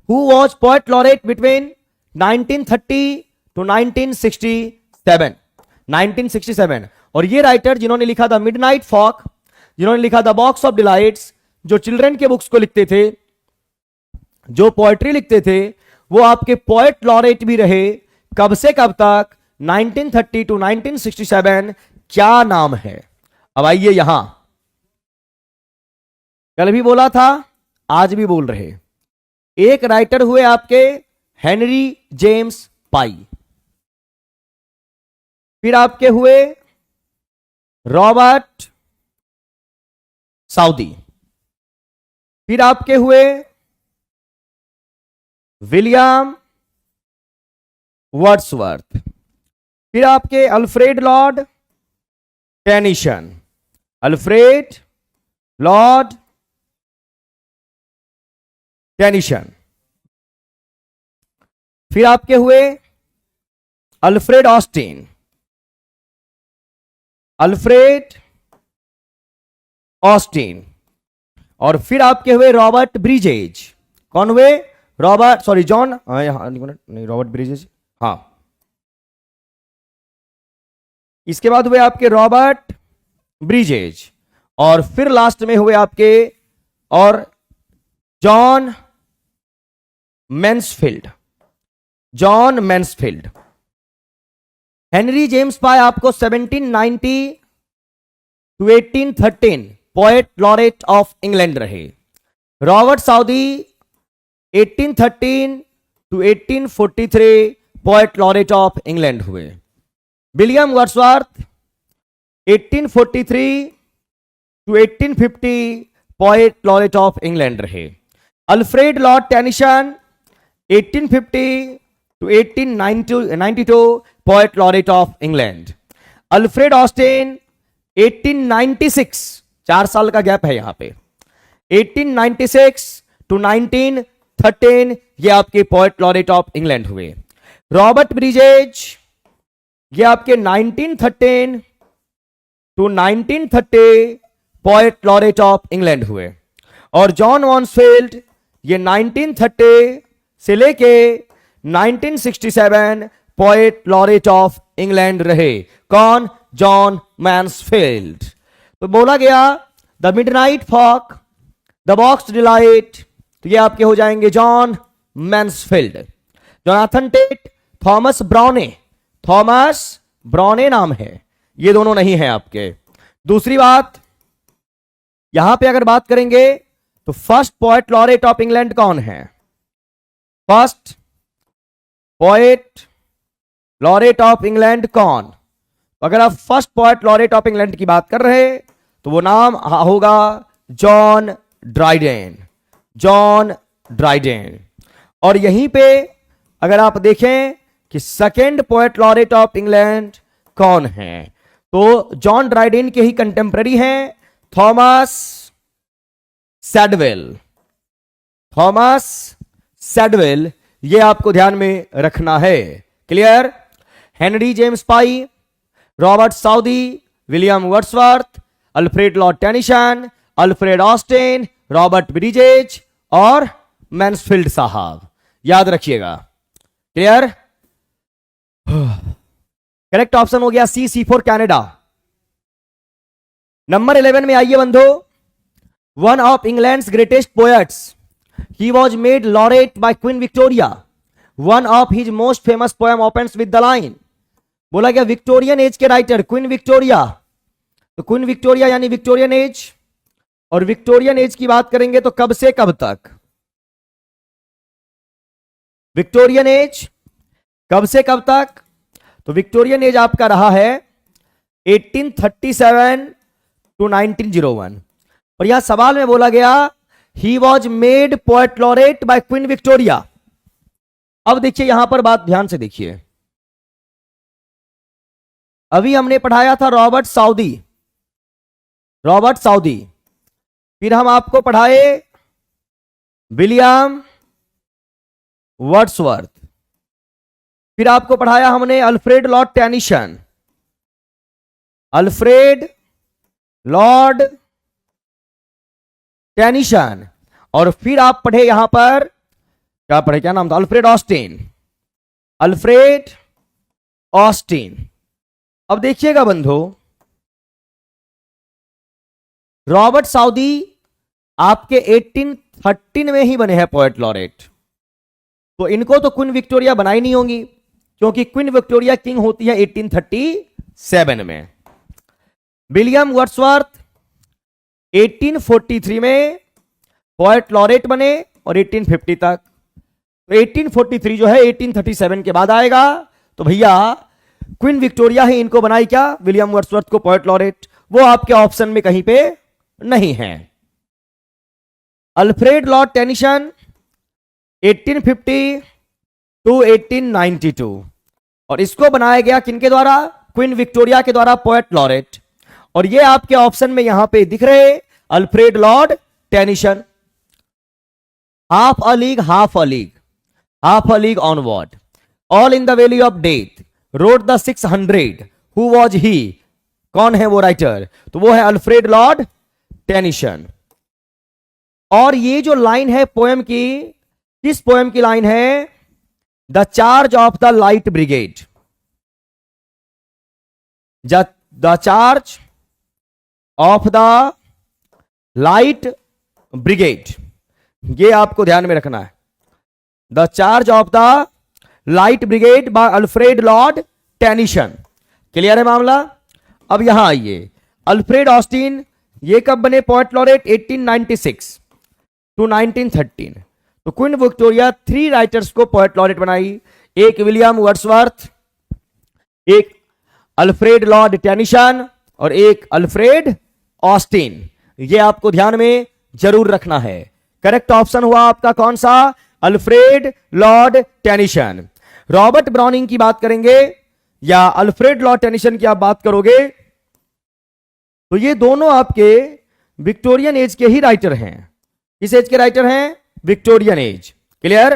Who was poet laureate between 1930 to 1967, 1967। और ये राइटर जिन्होंने लिखा द मिडनाइट फॉक, जिन्होंने लिखा द बॉक्स ऑफ डिलाइट्स, जो चिल्ड्रन के बुक्स को लिखते थे, जो पोएट्री लिखते थे, वो आपके पोएट लॉरेट भी रहे। कब से कब तक? 1930 टू 1967। क्या नाम है? अब आइए यहां, कल भी बोला था, आज भी बोल रहे। एक राइटर हुए आपके हेनरी जेम्स पाई, फिर आपके हुए रॉबर्ट साउदी, फिर आपके हुए विलियम वर्ड्सवर्थ, फिर आपके Alfred Lord Tennyson, Alfred Lord Tennyson, फिर आपके हुए अल्फ्रेड ऑस्टिन, अल्फ्रेड ऑस्टिन, और फिर आपके हुए रॉबर्ट ब्रिजेज। कौन हुए? रॉबर्ट, सॉरी जॉन, नहीं रॉबर्ट ब्रिजेज, हाँ। इसके बाद हुए आपके रॉबर्ट ब्रिजेज, और फिर लास्ट में हुए आपके और John Mansfield, John Mansfield. Henry James Pye आपको 1790 to 1813 poet laureate of England रहे। Robert Southey 1813 to 1843 poet laureate of England हुए। William Wordsworth 1843 to 1850 poet laureate of England रहे। Alfred Lord Tennyson 1850 to 1892 poet laureate of England. Alfred Austin 1896, 4 साल का gap है यहां पे, 1896 to 1913 ये आपके पोएट लॉरेट ऑफ इंग्लैंड हुए। रॉबर्ट ब्रिजेज ये आपके 1913 to 1930 poet laureate of England हुए। और जॉन मैन्सफील्ड ये 1930 से लेके 1967 पोएट लॉरेट ऑफ इंग्लैंड रहे। कौन? John Masefield. तो बोला गया the midnight folk, the box delight, तो ये आपके हो जाएंगे John Masefield. Jonathan Tate, Thomas Browne, Thomas Browne नाम है, ये दोनों नहीं है आपके। दूसरी बात, यहां पे अगर बात करेंगे तो first poet laureate of England कौन है? First poet laureate of England कौन? अगर आप first poet laureate of England की बात कर रहे तो वो नाम होगा जॉन ड्राइडेन। John Dryden. और यहीं पे अगर आप देखें कि second poet laureate of England कौन है, तो जॉन ड्राइडेन के ही कंटेम्पररी हैं थॉमस सैडवेल। थॉमस सैडवेल, ये आपको ध्यान में रखना है। Clear? Henry James Pye, Robert Southey, William Wordsworth, Alfred Lord Tennyson, Alfred Austin, Robert Bridges और मैन्सफील्ड साहब, याद रखिएगा। क्लियर? करेक्ट ऑप्शन हो गया सी फॉर कनाडा। नंबर 11 में आइए बंधु। One of England's greatest poets, he was made laureate by Queen Victoria. One of his most famous poem opens with the line. बोला गया विक्टोरियन एज के राइटर क्वीन विक्टोरिया। तो Queen Victoria यानी Victorian age, और Victorian age की बात करेंगे तो कब से कब तक? विक्टोरियन एज कब से कब तक? तो विक्टोरियन एज आपका रहा है 1837 टू 1901। और यहां सवाल में बोला गया he was made poet laureate by Queen Victoria. अब देखिए यहां पर बात ध्यान से देखिए। अभी हमने पढ़ाया था रॉबर्ट साउदी। रॉबर्ट साउदी, फिर हम आपको पढ़ाए विलियम वर्ड्सवर्थ, फिर आपको पढ़ाया हमने Alfred Lord Tennyson. Alfred Lord Tennyson, और फिर आप पढ़े यहां पर क्या पढ़े, क्या नाम था? Alfred Austin. Alfred Austin. अब देखिएगा बंधु, रॉबर्ट साउदी आपके 1813 में ही बने हैं पोएट लॉरेट। तो इनको तो क्वीन विक्टोरिया बनाई नहीं होंगी, क्योंकि क्वीन विक्टोरिया किंग होती है 1837 में। विलियम वर्ड्सवर्थ 1843 में पोएट लॉरेट बने और 1850 तक। तो 1843 जो है 1837 के बाद आएगा। तो भैया क्वीन विक्टोरिया ही इनको बनाई क्या, विलियम वर्ड्सवर्थ को पोएट लॉरेट? वो आपके ऑप्शन में कहीं पे नहीं है। अल्फ्रेड लॉर्ड टेनिसन 1850 टू 1892, और इसको बनाया गया किनके द्वारा? क्वीन विक्टोरिया के द्वारा पोएट लॉरेट। और ये आपके ऑप्शन में यहां पे दिख रहे Alfred Lord Tennyson. Half a league, half a league, half a league on what? All in the valley of death, road the 600, who was he? कौन है वो राइटर? तो वो है अल्फ्रेड लॉर्ड टेनिसन। और ये जो लाइन है पोएम की, किस पोएम की लाइन है? The charge of the light brigade. The charge of the light brigade, ये आपको ध्यान में रखना है। The charge of the light brigade by Alfred Lord Tennyson. Clear है मामला? अब यहां आइए, अल्फ्रेड ऑस्टिन ये कब बने पोएट लॉरेट? 1896 टू 1913। तो क्वीन विक्टोरिया 3 राइटर्स को पोएट लॉरेट बनाई, एक विलियम वर्ड्सवर्थ, एक अल्फ्रेड लॉर्ड टेनिसन और एक अल्फ्रेड ऑस्टिन। ये आपको ध्यान में जरूर रखना है। करेक्ट ऑप्शन हुआ आपका कौन सा? Alfred Lord Tennyson. Robert browning की बात करेंगे या अल्फ्रेड लॉर्ड टेनिसन की आप बात करोगे, तो ये दोनों आपके विक्टोरियन एज के ही राइटर हैं। किस एज के राइटर हैं? Victorian age. Clear?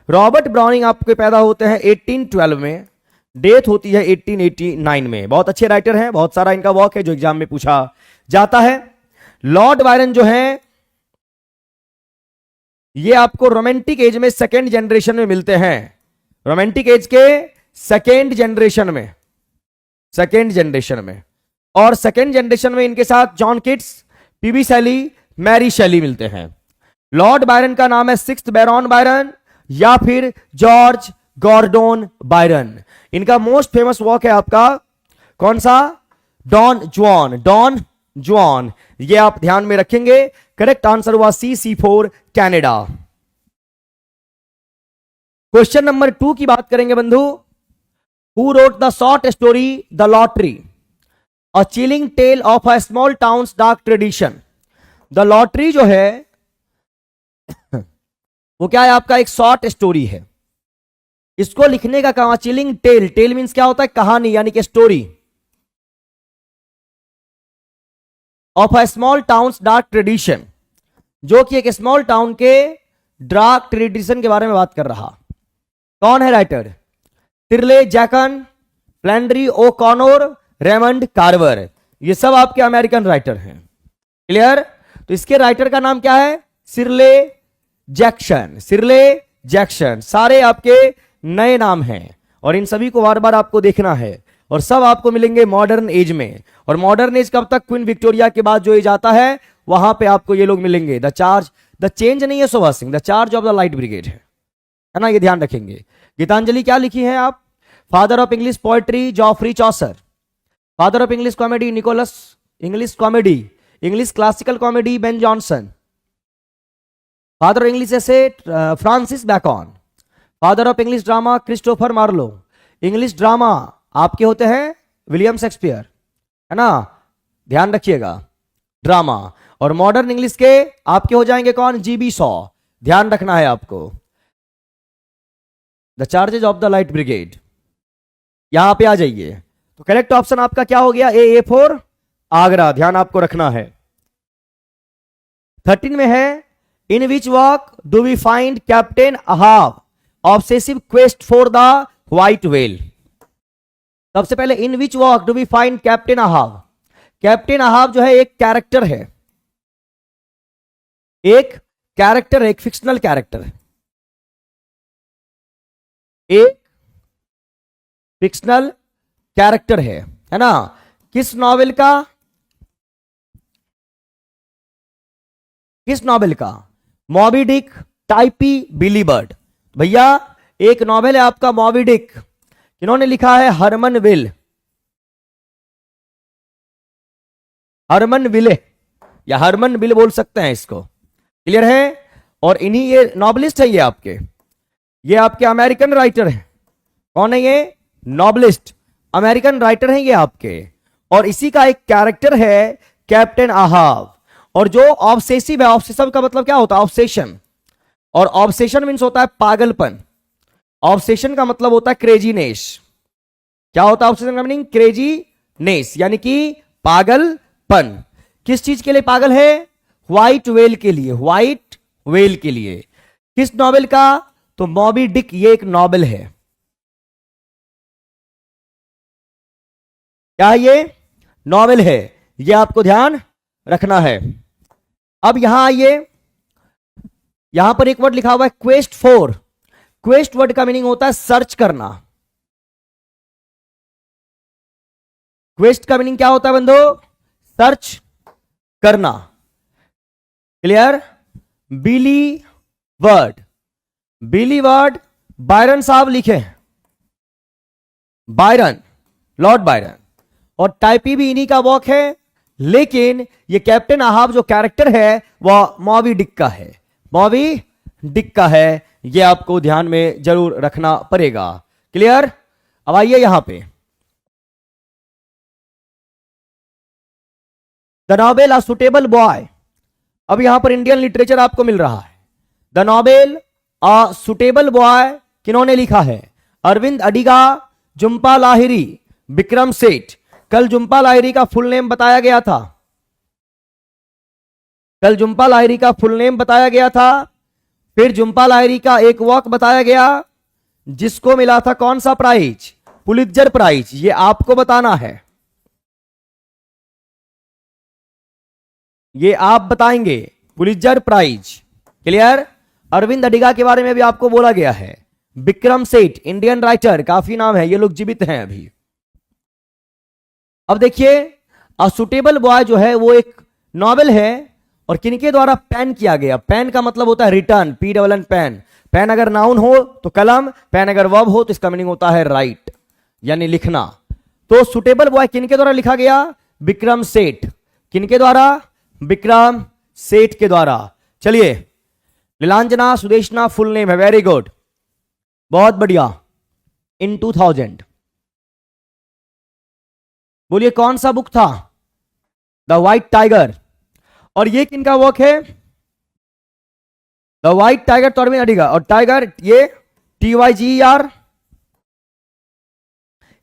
Robert browning आपके पैदा होते हैं 1812 में, डेथ होती है 1889 में। बहुत अच्छे राइटर हैं, बहुत सारा इनका वर्क है जो एग्जाम में पूछा जाता है। लॉर्ड बायरन जो है ये आपको रोमांटिक एज में सेकेंड जनरेशन में मिलते हैं। रोमांटिक एज के सेकेंड जनरेशन में, सेकेंड जनरेशन में। और सेकेंड जनरेशन में इनके साथ John Keats, PB Shelley, Mary शैली मिलते हैं। लॉर्ड बायरन का नाम है 6th बैरन बायरन या फिर जॉर्ज गॉर्डोन बायरन। इनका मोस्ट फेमस वर्क है आपका कौन सा? डॉन जुआन। डॉन जुआन, ये आप ध्यान में रखेंगे। करेक्ट आंसर हुआ C for Canada. Question number 2 की बात करेंगे बंधु। Who wrote the short story the lottery, a chilling tale of a small town's dark tradition. The lottery जो है वो क्या है आपका, एक शॉर्ट स्टोरी है। इसको लिखने का काम, चिलिंग टेल, टेल मीन्स क्या होता है, कहानी यानी कि story, of a small town's dark tradition, जो कि एक स्मॉल टाउन के डार्क ट्रेडिशन के बारे में बात कर रहा। कौन है राइटर? टिरले जैकन, फ्लैंडरी ओ कॉनोर, रेमंड कार्वर। ये सब आपके अमेरिकन राइटर हैं। क्लियर? तो इसके राइटर का नाम क्या है? सिरले जैक्सन। सिरले जैक्सन। सारे आपके नए नाम हैं और इन सभी को बार बार आपको देखना है और सब आपको मिलेंगे मॉडर्न एज में। और मॉडर्न एज कब तक? क्वीन विक्टोरिया के बाद जो एज आता है वहां पे आपको ये लोग मिलेंगे। द चार्ज, द चेंज नहीं है Subhash Singh, the charge of the light brigade है ना, ये ध्यान रखेंगे। गीतांजलि क्या लिखी है आप? Father of English poetry Geoffrey Chaucer, father of English comedy Nicholas, English comedy, English classical comedy Ben Jonson, father of English essay Francis Bacon, father of English drama Christopher Marlowe, English drama आपके होते हैं William Shakespeare, है ना, ध्यान रखिएगा, drama. और modern English के आपके हो जाएंगे कौन? जीबी शॉ, ध्यान रखना है आपको। The charges of the light brigade, यहां पे आ जाइए। तो करेक्ट ऑप्शन आपका क्या हो गया? ए फॉर आगरा, ध्यान आपको रखना है। 13 में है, in which work do we find Captain Ahab obsessive quest for the white whale. सबसे पहले in which work do we find Captain Ahab. Captain Ahab जो है एक कैरेक्टर है, एक कैरेक्टर है, एक फिक्शनल कैरेक्टर है, एक फिक्शनल कैरेक्टर है ना। किस नॉवेल का? किस नॉवेल का? मॉबी डिक, टाइपी, बिली बर्ड। भैया एक नॉवेल है आपका मॉबी डिक, इन्होंने लिखा है हरमन विल, हरमन विले या हरमन विल बोल सकते हैं इसको। क्लियर है? और इन्हीं, ये नॉवलिस्ट है, ये आपके अमेरिकन राइटर हैं। कौन है ये? नॉवलिस्ट, अमेरिकन राइटर हैं ये आपके। और इसी का एक कैरेक्टर है कैप्टन अहाब। और जो ऑब्सेसिव है, ऑब्सेसिव का मतलब क्या होता है? ऑब्सेशन। और ऑब्सेशन मीन्स होता है पागलपन। ऑब्सेशन का मतलब होता है क्रेजीनेस। क्या होता है ऑब्सेशन का मीनिंग? क्रेजीनेस, यानी कि पागलपन। किस चीज के लिए पागल है? व्हाइट वेल के लिए, व्हाइट वेल के लिए। किस नॉवेल का? तो मॉबी डिक, ये एक नॉवेल है। क्या ये? नॉवेल है, ये आपको ध्यान रखना है। अब यहां आइए, यहां पर एक वर्ड लिखा हुआ है क्वेस्ट फॉर। क्वेस्ट वर्ड का मीनिंग होता है सर्च करना। क्वेस्ट का मीनिंग क्या होता है बंधु? सर्च करना। क्लियर? बिली वर्ड, बिली वर्ड बायरन साहब लिखे, बायरन, लॉर्ड बायरन। और टाइपी भी इन्हीं का वॉक है, लेकिन ये कैप्टन अहाब जो कैरेक्टर है वह मॉबी डिक का है, मॉबी डिक का है। ये आपको ध्यान में जरूर रखना पड़ेगा। क्लियर? अब आइए यहां पे, the novel A Suitable Boy. अब यहां पर इंडियन लिटरेचर आपको मिल रहा है। The novel A Suitable Boy किन्होंने लिखा है? अरविंद अडिगा, जुम्पा लाहिरी, विक्रम सेठ। कल जुम्पा लाहिरी का फुल नेम बताया गया था, कल जुम्पा लाहिरी का फुल नेम बताया गया था। फिर जुम्पा लाहिरी का एक वॉक बताया गया जिसको मिला था कौन सा प्राइज? Pulitzer prize. ये आपको बताना है, ये आप बताएंगे, Pulitzer prize. Clear? Arvind Adiga के बारे में भी आपको बोला गया है। विक्रम सेठ इंडियन राइटर, काफी नाम है, ये लोग जीवित हैं अभी। अब देखिए, अ सुटेबल बॉय जो है वो एक नॉवेल है और किनके द्वारा पेन किया गया? पेन का मतलब होता है रिटर्न, PNN पेन। पेन अगर नाउन हो तो कलम, पेन अगर वर्ब हो तो इसका मीनिंग होता है राइट, यानी लिखना। तो सुटेबल बॉय किनके द्वारा लिखा गया? विक्रम सेठ। किनके द्वारा? विक्रम सेठ के द्वारा। चलिए, लीलांजना सुदेशना फुल नेम है, वेरी गुड। बहुत बढ़िया। इन 2000। बोलिए कौन सा बुक था? The white tiger. और ये किनका वर्क है? द व्हाइट टाइगर तो अरविंद अडिगा। और टाइगर ये TYGER,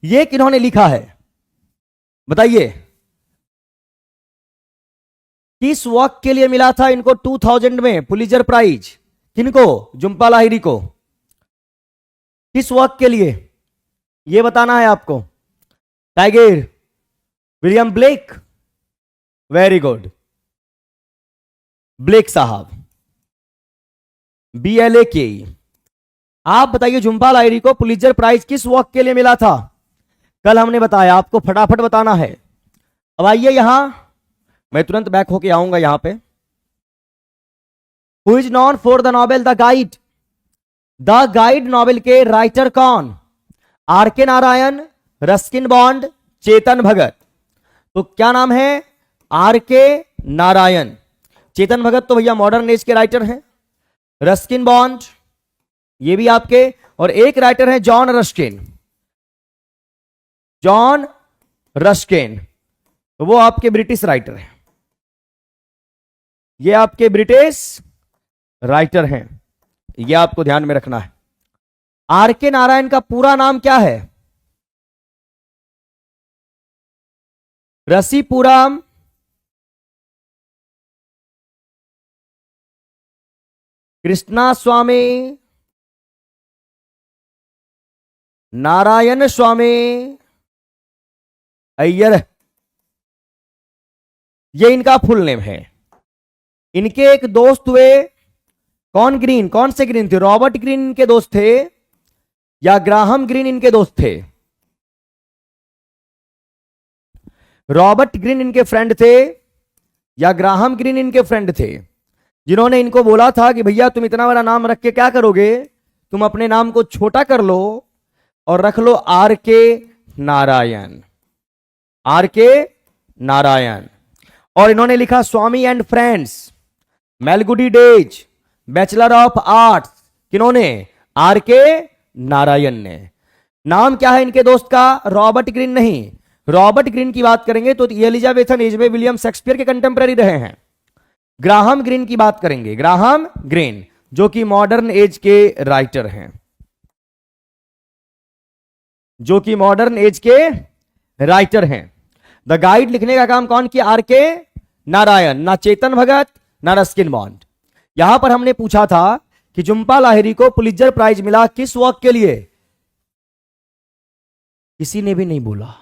ये किन्होंने लिखा है बताइए? किस वर्क के लिए मिला था इनको 2000 में पुलित्जर प्राइज? किनको? झुंपा लाहिरी को। किस वर्क के लिए ये बताना है आपको। Tiger, William Blake. Very good, Blake साहब, BLAK। आप बताइए झुंपा लाहिरी को पुलित्जर प्राइज किस वर्क के लिए मिला था? कल हमने बताया, आपको फटाफट बताना है। अब आइए यहां, मैं तुरंत बैक होके आऊंगा यहां पे। Who is non for the novel the guide? The guide novel के राइटर कौन? RK Narayan, Ruskin bond, Chetan Bhagat. तो क्या नाम है? RK नारायण। चेतन भगत तो भैया मॉडर्न एज के राइटर हैं। रस्किन बॉन्ड ये भी आपके, और एक राइटर है जॉन रस्किन। जॉन रस्किन तो वो आपके ब्रिटिश राइटर हैं। ये आपके ब्रिटिश राइटर हैं, ये आपको ध्यान में रखना है। RK नारायण का पूरा नाम क्या है? रसीपुरम कृष्णा स्वामी नारायण स्वामी अय्यर, ये इनका फुल नेम है। इनके एक दोस्त हुए, कौन ग्रीन? कौन से ग्रीन थे? रॉबर्ट ग्रीन इनके दोस्त थे या ग्राहम ग्रीन इनके दोस्त थे? रॉबर्ट ग्रीन इनके फ्रेंड थे या ग्राहम ग्रीन इनके फ्रेंड थे, जिन्होंने इनको बोला था कि भैया तुम इतना बड़ा नाम रख के क्या करोगे, तुम अपने नाम को छोटा कर लो और रख लो RK नारायण। RK नारायण। और इन्होंने लिखा Swami and Friends, Malgudi Days, Bachelor of Arts. किन्होंने? RK नारायण ने। नाम क्या है इनके दोस्त का? रॉबर्ट ग्रीन नहीं। रॉबर्ट ग्रीन की बात करेंगे तो ये एलिजाबेथन एज में विलियम शेक्सपियर के कंटेम्पररी रहे हैं। ग्राहम ग्रीन की बात करेंगे, ग्राहम ग्रीन जो कि मॉडर्न एज के राइटर हैं, जो कि मॉडर्न एज के राइटर हैं। द गाइड लिखने का काम कौन किया? RK नारायण, ना चेतन भगत ना रस्किन बॉन्ड। यहां पर हमने पूछा था कि झुंपा लाहिरी को पुलित्जर प्राइज मिला किस वर्क के लिए? किसी ने भी नहीं बोला।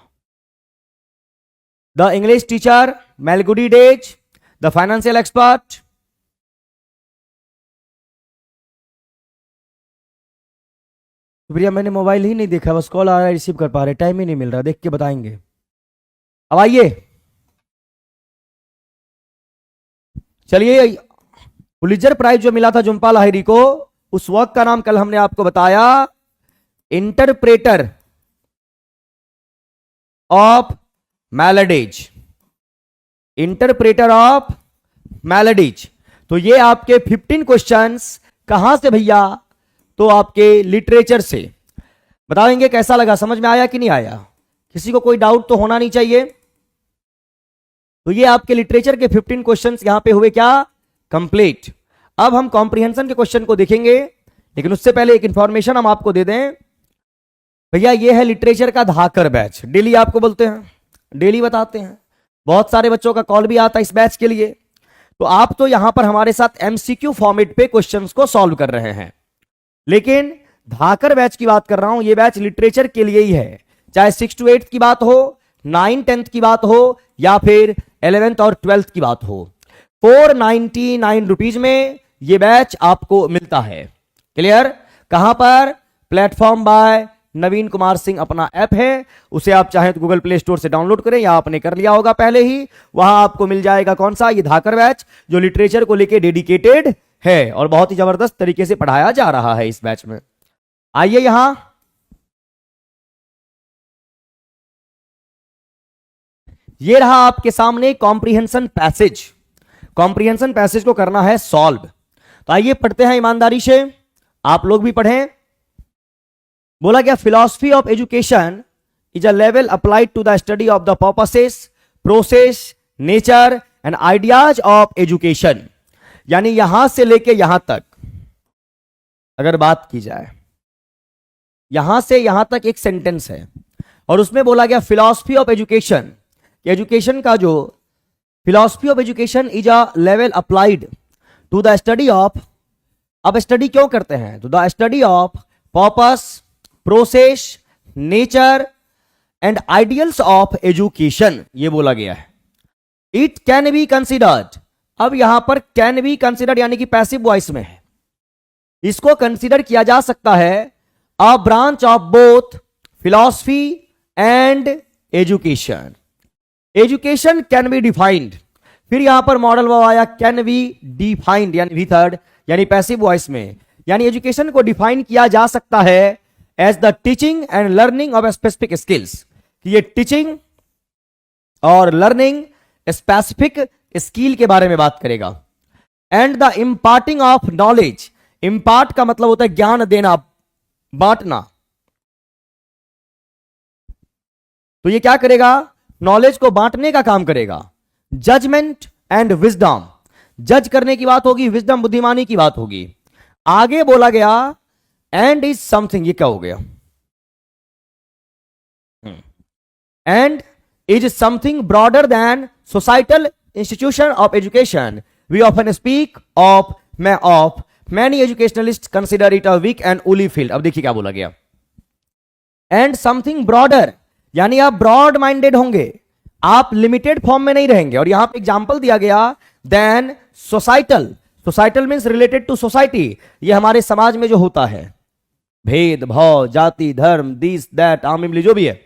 The English Teacher, Malgudi Days, the Financial Expert. भैया मैंने मोबाइल ही नहीं देखा, बस कॉल आ रहा है, रिसीव कर पा रहे, टाइम ही नहीं मिल रहा, देख के बताएंगे। अब आइए चलिए, पुलित्जर प्राइज जो मिला था झुंपा लाहिरी को, उस वर्क का नाम कल हमने आपको बताया, interpreter of melodies. Interpreter of melodies. तो ये आपके 15 क्वेश्चंस कहां से भैया? तो आपके लिटरेचर से। बताएंगे कैसा लगा, समझ में आया कि नहीं आया? किसी को कोई डाउट तो होना नहीं चाहिए। तो ये आपके लिटरेचर के 15 क्वेश्चंस यहां पे हुए क्या? कंप्लीट। अब हम कॉम्प्रिहेंशन के क्वेश्चन को देखेंगे, लेकिन उससे पहले एक इंफॉर्मेशन हम आपको दे दें। भैया ये है लिटरेचर का धाकर बैच, डेली आपको बोलते हैं, डेली बताते हैं, बहुत सारे बच्चों का कॉल भी आता है इस बैच के लिए। तो आप तो यहां पर हमारे साथ MCQ फॉर्मेट पे क्वेश्चंस को सॉल्व कर रहे हैं, लेकिन धाकर बैच की बात कर रहा हूं, ये बैच लिटरेचर के लिए ही है। चाहे 6 to 8 की बात हो, 9 10th की बात हो, या फिर 11th और 12th की बात हो, 499 रुपीज में ये बैच आपको मिलता है। क्लियर? कहां पर? प्लेटफॉर्म बाय नवीन कुमार सिंह अपना ऐप है, उसे आप चाहें तो गूगल प्ले स्टोर से डाउनलोड करें, या आपने कर लिया होगा पहले ही। वहां आपको मिल जाएगा कौन सा? ये धाकर बैच, जो लिटरेचर को लेके डेडिकेटेड है और बहुत ही जबरदस्त तरीके से पढ़ाया जा रहा है इस बैच में। आइए यहां, ये रहा आपके सामने कॉम्प्रिहेंशन पैसेज। कॉम्प्रिहेंशन पैसेज को करना है सॉल्व। तो आइए पढ़ते हैं ईमानदारी से, आप लोग भी पढ़ें। बोला गया philosophy of education is a level applied to the study of the purposes, process, nature and ideas of education. यानी यहां से लेके यहां तक अगर बात की जाए, यहां से यहां तक एक सेंटेंस है और उसमें बोला गया फिलॉसफी ऑफ एजुकेशन, एजुकेशन का जो philosophy of education is a level applied to the study of, अब स्टडी क्यों करते हैं, to the study of purpose, process, nature and ideals of education, ये बोला गया है। इट कैन बी कंसिडर्ड, अब यहां पर कैन बी कंसिडर्ड यानी कि पैसिव वॉइस में है, इसको कंसिडर किया जा सकता है a branch of both philosophy and education. Education can be defined, फिर यहां पर मॉडल वर्ब आया कैन बी डिफाइंड यानी वी थर्ड यानी पैसिव वॉइस में, यानी एजुकेशन को डिफाइन किया जा सकता है as the teaching and learning of specific skills, कि ये टीचिंग और लर्निंग स्पेसिफिक स्किल के बारे में बात करेगा। And the imparting of knowledge, impart का मतलब होता है ज्ञान देना, बांटना, तो ये क्या करेगा, नॉलेज को बांटने का काम करेगा। जजमेंट एंड विजडम, जज करने की बात होगी, विजडम बुद्धिमानी की बात होगी। आगे बोला गया एंड इज समथिंग, ये क्या हो गया, and is something broader than societal institution of education, we often speak of many educationalist consider it a weak and woolly field. अब देखिए क्या बोला गया, एंड समथिंग ब्रॉडर यानी आप ब्रॉड माइंडेड होंगे, आप लिमिटेड फॉर्म में नहीं रहेंगे। और यहां पे एग्जांपल दिया गया then societal, societal means related to society, ये हमारे समाज में जो होता है, भेदभाव, जाति, धर्म, दिस दैट, आम इमली जो भी है।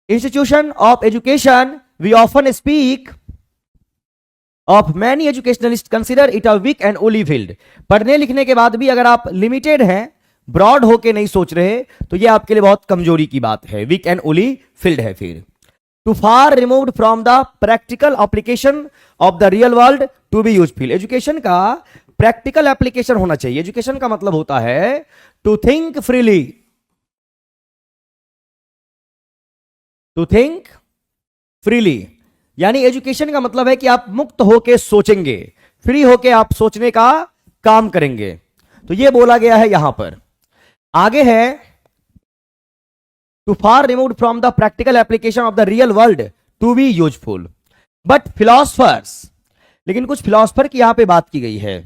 Institution of education we often speak of many educationalist consider it a weak and woolly field. पढ़ने लिखने के बाद भी अगर आप लिमिटेड हैं, ब्रॉड होके नहीं सोच रहे, तो ये आपके लिए बहुत कमजोरी की बात है, वीक एंड ओली फील्ड है। फिर too far removed from the practical application of the real world to be useful, education का प्रैक्टिकल एप्लीकेशन होना चाहिए। एजुकेशन का मतलब होता है to think freely, to think freely, यानी एजुकेशन का मतलब है कि आप मुक्त होके सोचेंगे, फ्री होके आप सोचने का काम करेंगे। तो ये बोला गया है यहां पर। आगे है too far removed from the practical application of the real world to be useful. But philosophers, लेकिन कुछ फिलोसफर की यहां पे बात की गई है।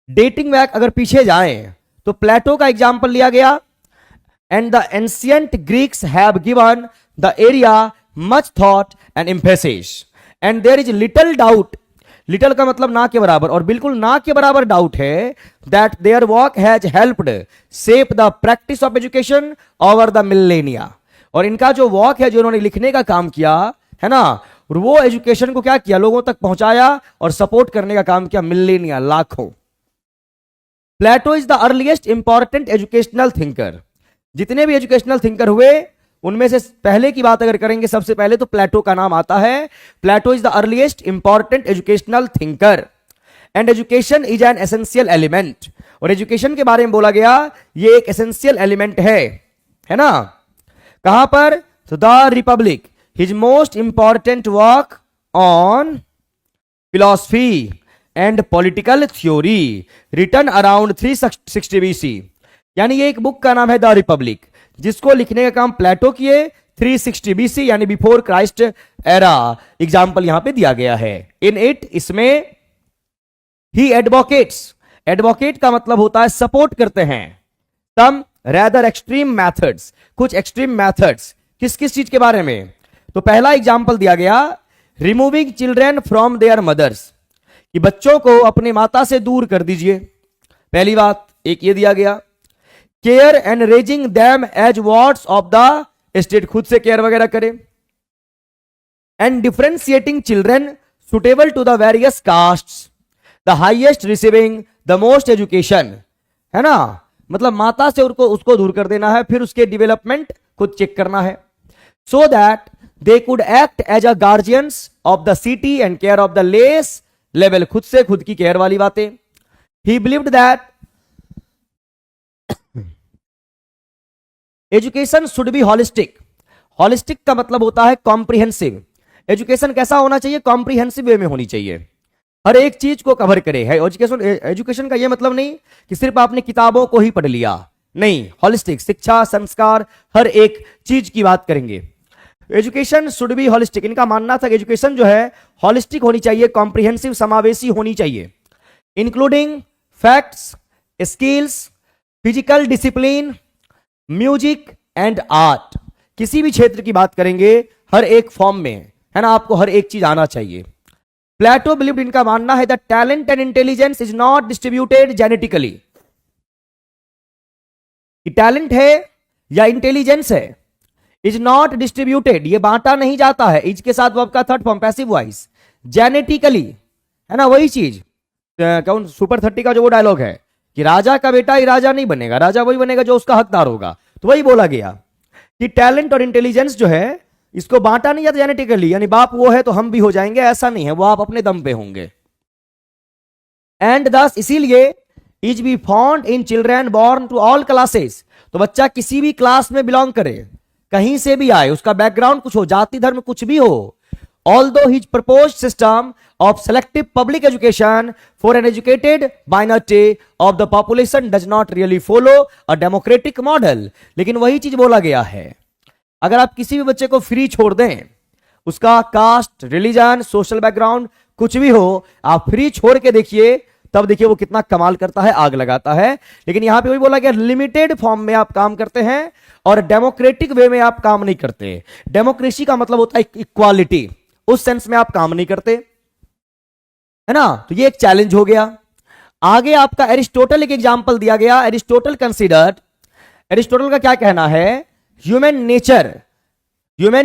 डेटिंग बैक अगर पीछे जाएं तो प्लेटो का एग्जाम्पल लिया गया, and the ancient Greeks have given the area much thought and emphasis, and there is little doubt, little का मतलब ना के बराबर, और बिल्कुल ना के बराबर डाउट है that their work has helped shape the practice of education over the millennia. और इनका जो वर्क है, जो इन्होंने लिखने का काम किया है ना, और वो एजुकेशन को क्या किया, लोगों तक पहुंचाया और सपोर्ट करने का काम किया मिलेनिया, लाखों। Plato is the earliest important educational thinker, जितने भी एजुकेशनल थिंकर हुए उनमें से पहले की बात अगर करेंगे, सबसे पहले तो प्लेटो का नाम आता है। Plato is the earliest important educational thinker, and education is an essential element, और एजुकेशन के बारे में बोला गया ये एक एसेंशियल एलिमेंट है ना। कहां पर, तो the Republic, his most important work on philosophy and political theory written around 360 BC, यानी ये एक बुक का नाम है द रिपब्लिक, जिसको लिखने का काम प्लेटो किए 360 BC यानी बिफोर क्राइस्ट एरा। एग्जाम्पल यहां पे दिया गया है। इन इट, इसमें ही एडवोकेट्स, एडवोकेट का मतलब होता है सपोर्ट करते हैं, सम रेदर एक्सट्रीम मैथड्स, कुछ एक्सट्रीम मैथड्स, किस किस चीज के बारे में। तो पहला एग्जाम्पल दिया गया removing children from their mothers, कि बच्चों को अपने माता से दूर कर दीजिए, पहली बात एक ये दिया गया। Care and raising them as wards of the state, खुद से केयर वगैरह करे। And differentiating children suitable to the various castes, the highest receiving the most education, है ना, मतलब माता से उसको दूर कर देना है, फिर उसके डेवलपमेंट खुद चेक करना है, so that they could act as a guardians of the city and care of the less level, खुद से खुद की केयर वाली बातें। He believed that education should be holistic. Holistic का मतलब होता है कॉम्प्रिहेंसिव। एजुकेशन कैसा होना चाहिए? कॉम्प्रिहेंसिव वे में होनी चाहिए, हर एक चीज को कवर करे। है एजुकेशन का ये मतलब नहीं कि सिर्फ आपने किताबों को ही पढ़ लिया, नहीं, हॉलिस्टिक, शिक्षा, संस्कार, हर एक चीज की बात करेंगे। एजुकेशन शुड बी हॉलिस्टिक, इनका मानना था कि एजुकेशन जो है हॉलिस्टिक होनी चाहिए, कॉम्प्रिहेंसिव, समावेशी होनी चाहिए, including facts, skills, physical discipline, music and art. किसी भी क्षेत्र की बात करेंगे हर एक फॉर्म में, है ना, आपको हर एक चीज आना चाहिए। प्लेटो बिलीव्ड, इनका मानना है that talent and intelligence is not distributed genetically. Talent है या इंटेलिजेंस है, इज नॉट डिस्ट्रीब्यूटेड, ये बांटा नहीं जाता है, इज के साथ वर्ब का third form passive voice, genetically, है ना। वही चीज कौन सुपर 30 का जो वो डायलॉग है कि राजा का बेटा ही राजा नहीं बनेगा, राजा वही बनेगा जो उसका हकदार होगा। तो वही बोला गया कि टैलेंट और इंटेलिजेंस जो है इसको बांटा नहीं जाता जेनेटिकली, यानी बाप वो है तो हम भी हो जाएंगे, ऐसा नहीं है, वो आप अपने दम पे होंगे। एंड दस, इसीलिए is be found in children born to all classes. तो बच्चा किसी भी क्लास में बिलोंग करे, कहीं से भी आए, उसका बैकग्राउंड कुछ हो, जाति धर्म कुछ भी हो, although his proposed system of selective public education for an educated minority of the population does not really follow a democratic model। लेकिन वही चीज बोला गया है, अगर आप किसी भी बच्चे को फ्री छोड़ दें, उसका कास्ट, रिलीजन, सोशल बैकग्राउंड कुछ भी हो, आप फ्री छोड़ के देखिए, तब देखिए वो कितना कमाल करता है, आग लगाता है। लेकिन यहां पे वही बोला गया, लिमिटेड फॉर्म में आप काम करते हैं और डेमोक्रेटिक वे में आप काम नहीं करते। डेमोक्रेसी का मतलब होता है इक्वालिटी, उस सेंस में आप काम नहीं करते, है ना। तो ये एक चैलेंज हो गया। आगे आपका एरिस्टोटल एक एग्जांपल दिया गया। एरिस्टोटल कंसीडर्ड, एरिस्टोटल का क्या कहना है, human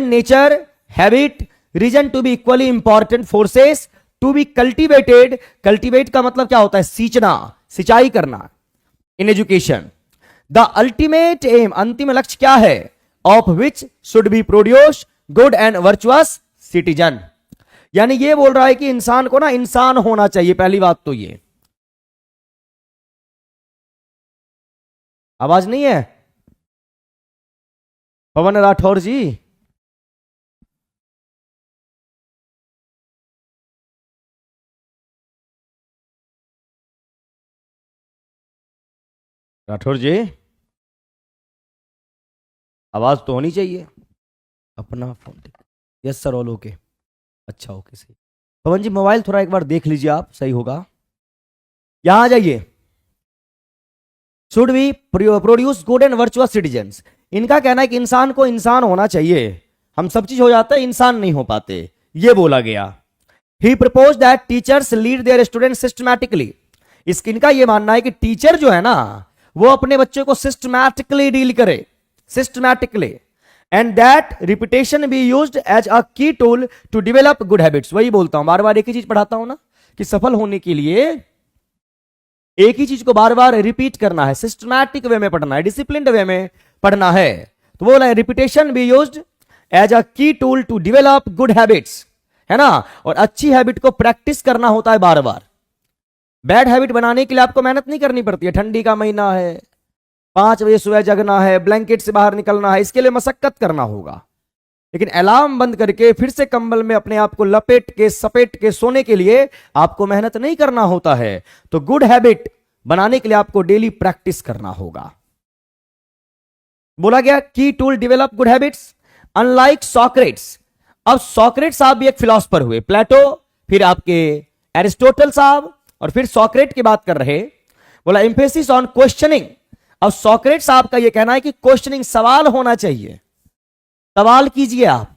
nature habit reason to be equally important forces to be cultivated. Cultivate का मतलब क्या होता है? सींचना, सिंचाई करना in education. The ultimate aim, अंतिम लक्ष्य क्या है, of which should be produce good and virtuous citizen. यानी ये बोल रहा है कि इंसान को ना इंसान होना चाहिए, पहली बात तो ये। आवाज नहीं है पवन राठौर जी? राठौर जी आवाज तो होनी चाहिए। अपना phone, yes sir, all okay, अच्छा ओके सही। पवन जी मोबाइल थोड़ा एक बार देख लीजिए आप, सही होगा। यहां आ जाइए। Should be produce good and virtuous citizens. इनका कहना है कि इंसान को इंसान होना चाहिए, हम सब चीज हो जाता है, इंसान नहीं हो पाते, ये बोला गया। He propose that teachers lead their student systematically. इनका ये मानना है कि टीचर जो है ना वो अपने बच्चे को सिस्टमैटिकली डील करे, systematically, and that repetition be used as a key tool to develop good habits. वही बोलता हूं, बार बार एक ही चीज पढ़ाता हूं ना, कि सफल होने के लिए एक ही चीज को बार बार रिपीट करना है, सिस्टमैटिक वे में पढ़ना है, डिसिप्लिन्ड वे में पढ़ना है। तो बोला है repetition be used as a key tool to develop good habits, है ना। और अच्छी हैबिट को प्रैक्टिस करना होता है बार बार। बैड हैबिट बनाने के लिए आपको मेहनत नहीं करनी पड़ती है। ठंडी का महीना है, 5 बजे सुबह जगना है, ब्लैंकेट से बाहर निकलना है, इसके लिए मशक्कत करना होगा। लेकिन अलार्म बंद करके फिर से कंबल में अपने आप को लपेट के सपेट के सोने के लिए आपको मेहनत नहीं करना होता है। तो गुड हैबिट बनाने के लिए आपको डेली प्रैक्टिस करना होगा। बोला गया की tool develop good habits unlike Socrates. अब सॉक्रेट साहब भी एक फिलोसफर हुए, प्लेटो, फिर आपके एरिस्टोटल साहब, और फिर सॉक्रेट की बात कर रहे। बोला एम्फेसिस ऑन क्वेश्चनिंग। अब सॉक्रेट साहब का यह कहना है कि क्वेश्चनिंग, सवाल होना चाहिए, सवाल कीजिए आप,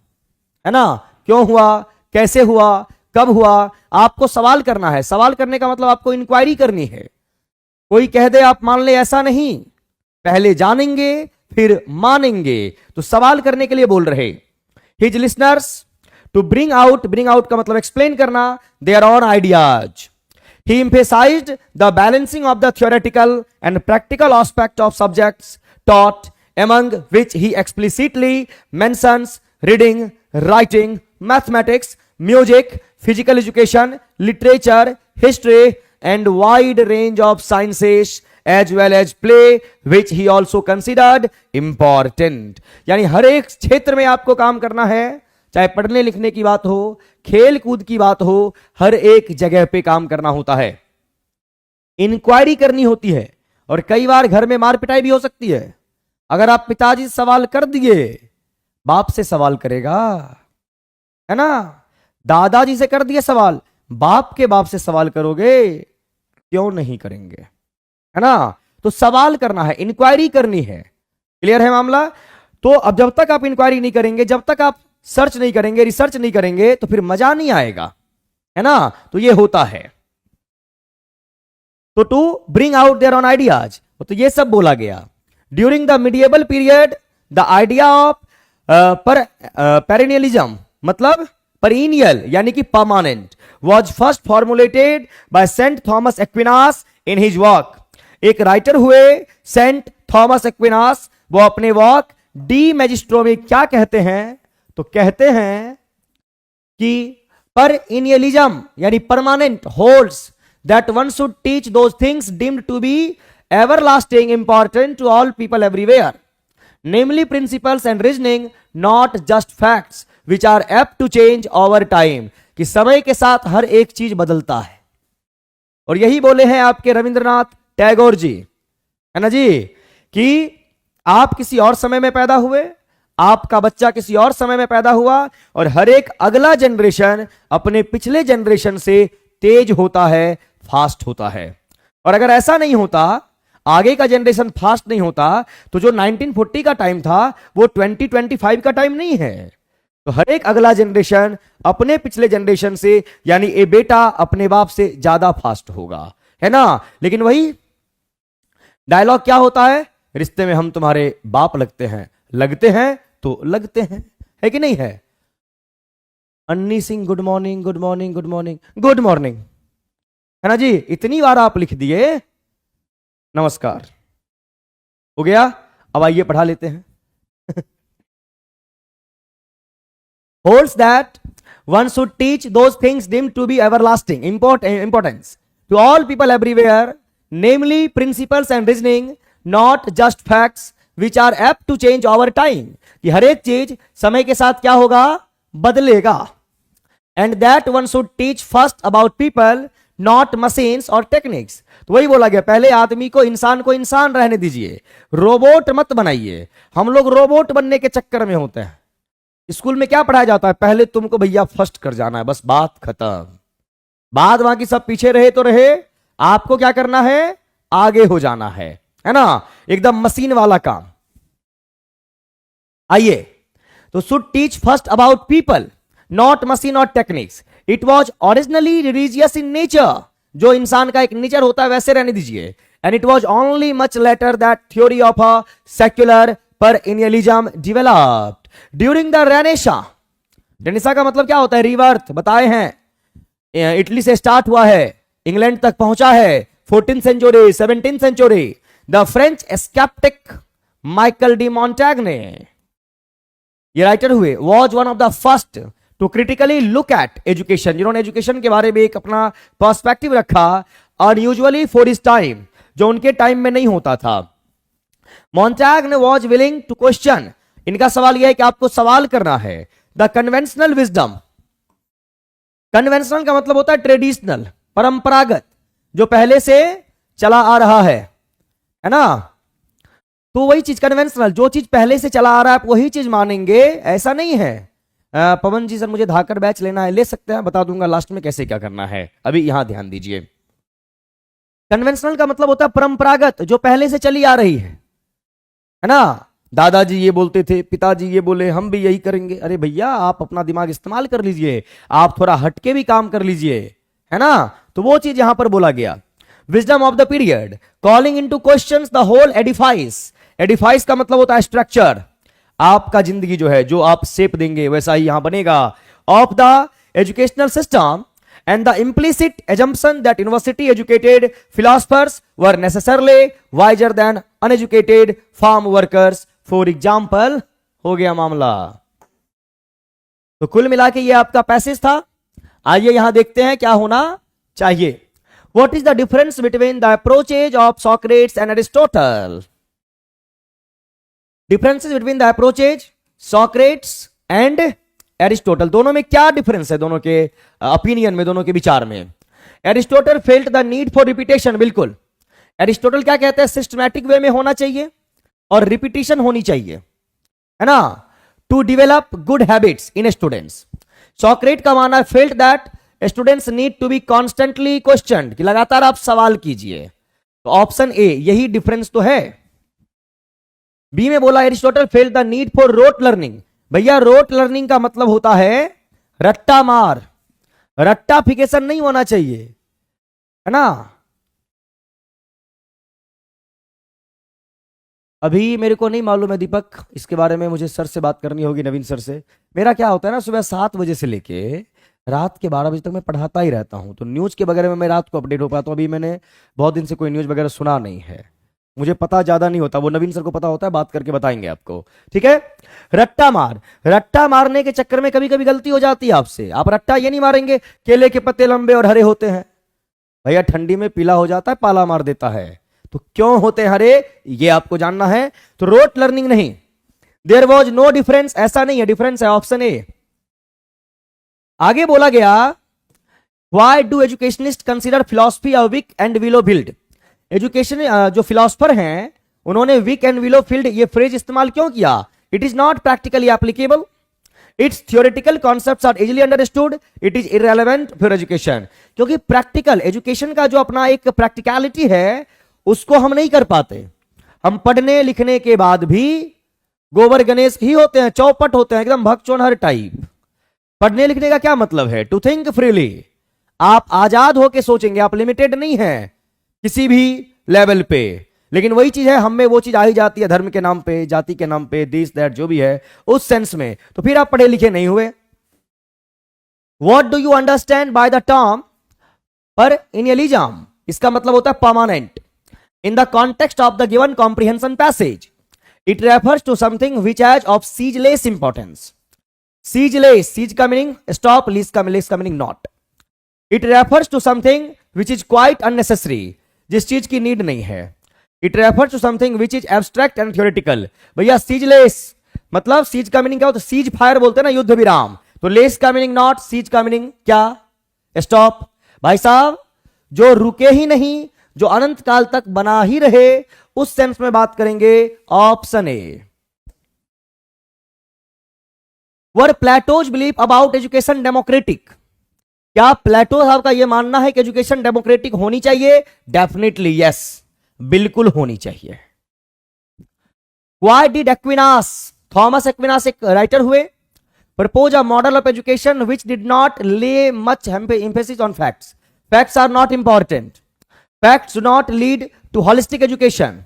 है ना, क्यों हुआ, कैसे हुआ, कब हुआ, आपको सवाल करना है। सवाल करने का मतलब आपको इंक्वायरी करनी है। कोई कह दे आप मान ले, ऐसा नहीं, पहले जानेंगे फिर मानेंगे। तो सवाल करने के लिए बोल रहे। His listeners to bring out का मतलब एक्सप्लेन करना their own ideas. He emphasized the balancing of the theoretical and practical aspect of subjects taught, among which he explicitly mentions reading, writing, mathematics, music, physical education, literature, history, and wide range of sciences as well as play which he also considered important. यानी हर एक क्षेत्र में आपको काम करना है, चाहे पढ़ने लिखने की बात हो, खेल कूद की बात हो, हर एक जगह पे काम करना होता है, इंक्वायरी करनी होती है। और कई बार घर में मार पिटाई भी हो सकती है। अगर आप पिताजी से सवाल कर दिए, बाप से सवाल करेगा, है ना। दादाजी से कर दिए सवाल, बाप के बाप से सवाल करोगे, क्यों नहीं करेंगे, है ना। तो सवाल करना है, इंक्वायरी करनी है। क्लियर है मामला। तो अब जब तक आप इंक्वायरी नहीं करेंगे, जब तक आप सर्च नहीं करेंगे, रिसर्च नहीं करेंगे, तो फिर मजा नहीं आएगा, है ना। तो ये होता है। तो to bring out their own ideas, तो ये सब बोला गया। During the medieval period the idea of perennialism, मतलब perennial यानी कि permanent, was first formulated by Saint Thomas Aquinas in his work। एक राइटर हुए सेंट थॉमस एक्विनास, वो अपने वर्क डी मैजिस्ट्रो में क्या कहते हैं, तो कहते हैं कि perennialism यानी permanent holds that one should teach those things deemed to be everlasting important to all people everywhere, namely principles and reasoning, not just facts which are apt to change over time। कि समय के साथ हर एक चीज बदलता है। और यही बोले हैं आपके रविंद्रनाथ टैगोर जी, है ना जी, कि आप किसी और समय में पैदा हुए, आपका बच्चा किसी और समय में पैदा हुआ, और हर एक अगला जनरेशन अपने पिछले जनरेशन से तेज होता है, फास्ट होता है। और अगर ऐसा नहीं होता, आगे का जनरेशन फास्ट नहीं होता, तो जो 1940 का टाइम था वो 2025 का टाइम नहीं है। तो हर एक अगला जनरेशन अपने पिछले जनरेशन से, यानी ए बेटा अपने बाप से ज्यादा फास्ट होगा, है ना। लेकिन वही डायलॉग क्या होता है, रिश्ते में हम तुम्हारे बाप लगते हैं तो लगते हैं, है कि नहीं है। अन्नी Singh good morning good morning good morning good morning, है ना जी। इतनी बार आप लिख दिए नमस्कार, हो गया। अब आइए पढ़ा लेते हैं। holds that one should teach those things deemed to be everlasting importance to all people everywhere, namely principles and reasoning, not just facts which are apt to change over time। कि हर एक चीज समय के साथ क्या होगा, बदलेगा। and that one should teach first about people, not machines or techniques। तो वही बोला गया, पहले आदमी को इंसान रहने दीजिए, रोबोट मत बनाइए। हम लोग रोबोट बनने के चक्कर में होते हैं। स्कूल में क्या पढ़ाया जाता है, पहले तुमको भैया फर्स्ट कर जाना है, बस बात खत्म। बाद बाकी सब पीछे रहे तो रहे, आपको क्या करना है, आगे हो जाना है ना। एकदम मशीन वाला काम। आइए, तो should teach first about people, not machine और techniques. It was originally religious in nature, जो इंसान का एक नेचर होता है वैसे रहने दीजिए। And it was only much later that theory of a secular perennialism developed during the Renaissance। Renaissance का मतलब क्या होता है, रिवर्थ, बताए हैं। इटली से स्टार्ट हुआ है, इंग्लैंड तक पहुंचा है, 14th century 17th century. The French sceptic Michel de Montaigne, ये राइटर हुए, was one of the first to critically look at education, जिन्होंने एजुकेशन के बारे में एक अपना पर्सपेक्टिव रखा, अनयूजुअली फॉर हिज टाइम, जो उनके टाइम में नहीं होता था। मॉन्टैग्ने वॉज विलिंग टू क्वेश्चन, इनका सवाल यह है कि आपको सवाल करना है, द कन्वेंशनल विजडम। कन्वेंशनल का मतलब होता है परंपरागत, जो पहले से चला आ रहा है ना। तो वही चीज कन्वेंशनल, जो चीज पहले से चला आ रहा है आप वही चीज मानेंगे, ऐसा नहीं है। पवन जी सर मुझे धाकर बैच लेना है, ले सकते हैं, बता दूंगा लास्ट में कैसे क्या करना है, अभी यहां ध्यान दीजिए। कन्वेंशनल का मतलब होता है परंपरागत, जो पहले से चली आ रही है ना। दादाजी ये बोलते थे, पिताजी ये बोले, हम भी यही करेंगे। अरे भैया आप अपना दिमाग इस्तेमाल कर लीजिए, आप थोड़ा हटके भी काम कर लीजिए, है ना। तो वो चीज यहां पर बोला गया। Wisdom of the period, calling into questions the whole edifice. Edifice का मतलब होता है स्ट्रक्चर, आपका जिंदगी जो है, जो आप शेप देंगे वैसा ही यहां बनेगा। Of the educational system and the implicit assumption that university educated philosophers were necessarily wiser than uneducated farm workers for example। हो गया मामला। तो कुल मिला के ये आपका पैसेज था। आइए यहां देखते हैं क्या होना चाहिए। What is the difference between the approaches of Socrates and Aristotle? Differences between the approaches Socrates and Aristotle. दोनों में क्या डिफरेंस है, दोनों के ओपिनियन में, दोनों के विचार में? Aristotle felt the need for repetition. बिल्कुल, एरिस्टोटल क्या कहते हैं? सिस्टमैटिक वे में होना चाहिए और रिपीटिशन होनी चाहिए, है ना, to develop good habits in students. Socrates का मानना है felt that students need to be constantly questioned, कि लगातार आप सवाल कीजिए. तो ऑप्शन ए, यही डिफरेंस तो है. बी में बोला Aristotle felt the need for rote learning. भैया रोट लर्निंग का मतलब होता है रट्टा मार, रट्टाफिकेशन नहीं होना चाहिए, है ना. अभी मेरे को नहीं मालूम है दीपक, इसके बारे में मुझे सर से बात करनी होगी, नवीन सर से. मेरा क्या होता है ना, सुबह 7 बजे से लेके रात के 12 बजे तक मैं पढ़ाता ही रहता हूं, तो न्यूज के वगैरह में मैं रात को अपडेट हो पाता हूं. अभी मैंने बहुत दिन से कोई न्यूज वगैरह सुना नहीं है, मुझे पता ज्यादा नहीं होता, वो नवीन सर को पता होता है, बात करके बताएंगे आपको, ठीक है. रट्टा मार, रट्टा मारने के चक्कर में कभी कभी गलती हो जाती है आपसे. आप रट्टा ये नहीं मारेंगे केले के पत्ते लंबे और हरे होते हैं, भैया ठंडी में पीला हो जाता है, पाला मार देता है. तो क्यों होते हैं हरे, ये आपको जानना है. तो रोट लर्निंग नहीं, देयर वॉज नो डिफरेंस, ऐसा नहीं है, डिफरेंस है ऑप्शन ए. आगे बोला गया why do educationist consider philosophy a weak and woolly field. Education जो फिलोसफर हैं उन्होंने वीक एंड विलो फील्ड ये फ्रेज इस्तेमाल क्यों किया? It is not practically applicable, its theoretical concepts are easily understood, it is irrelevant for education. क्योंकि practical education का जो अपना एक प्रैक्टिकलिटी है उसको हम नहीं कर पाते. हम पढ़ने लिखने के बाद भी गोबर गणेश ही होते हैं, चौपट होते हैं, एकदम भगचोनहर टाइप. पढ़ने लिखने का क्या मतलब है? टू थिंक फ्रीली, आप आजाद होके सोचेंगे, आप लिमिटेड नहीं है किसी भी लेवल पे. लेकिन वही चीज है, हम में वो चीज आ ही जाती है धर्म के नाम पे, जाति के नाम पे, दिस दैट जो भी है उस सेंस में, तो फिर आप पढ़े लिखे नहीं हुए. What do you understand by the term perennialism? इसका मतलब होता है permanent. In the context of the given comprehension passage it refers to something which has of ceaseless importance. Ceaseless, cease का मीनिंग स्टॉप, लीज का meaning not. It refers to something which is quite unnecessary, जिस चीज की need नहीं है. It refers to something which is abstract and theoretical. भैया ceaseless मतलब seize का मीनिंग क्या होता है? सीज फायर बोलते हैं ना, युद्ध विराम. तो लेस का मीनिंग नॉट, सीज का मीनिंग क्या? स्टॉप. भाई साहब जो रुके ही नहीं, जो अनंत काल तक बना ही रहे, उस सेंस में बात करेंगे. Option A. Were Plato's believe about education democratic? क्या प्लेटो साहब का यह मानना है कि एजुकेशन डेमोक्रेटिक होनी चाहिए? डेफिनेटली यस, बिल्कुल होनी चाहिए. Why did Aquinas, Thomas Aquinas एक राइटर हुए, propose a model of education which did not lay much emphasis on facts. Facts are not important, facts do not lead to holistic education,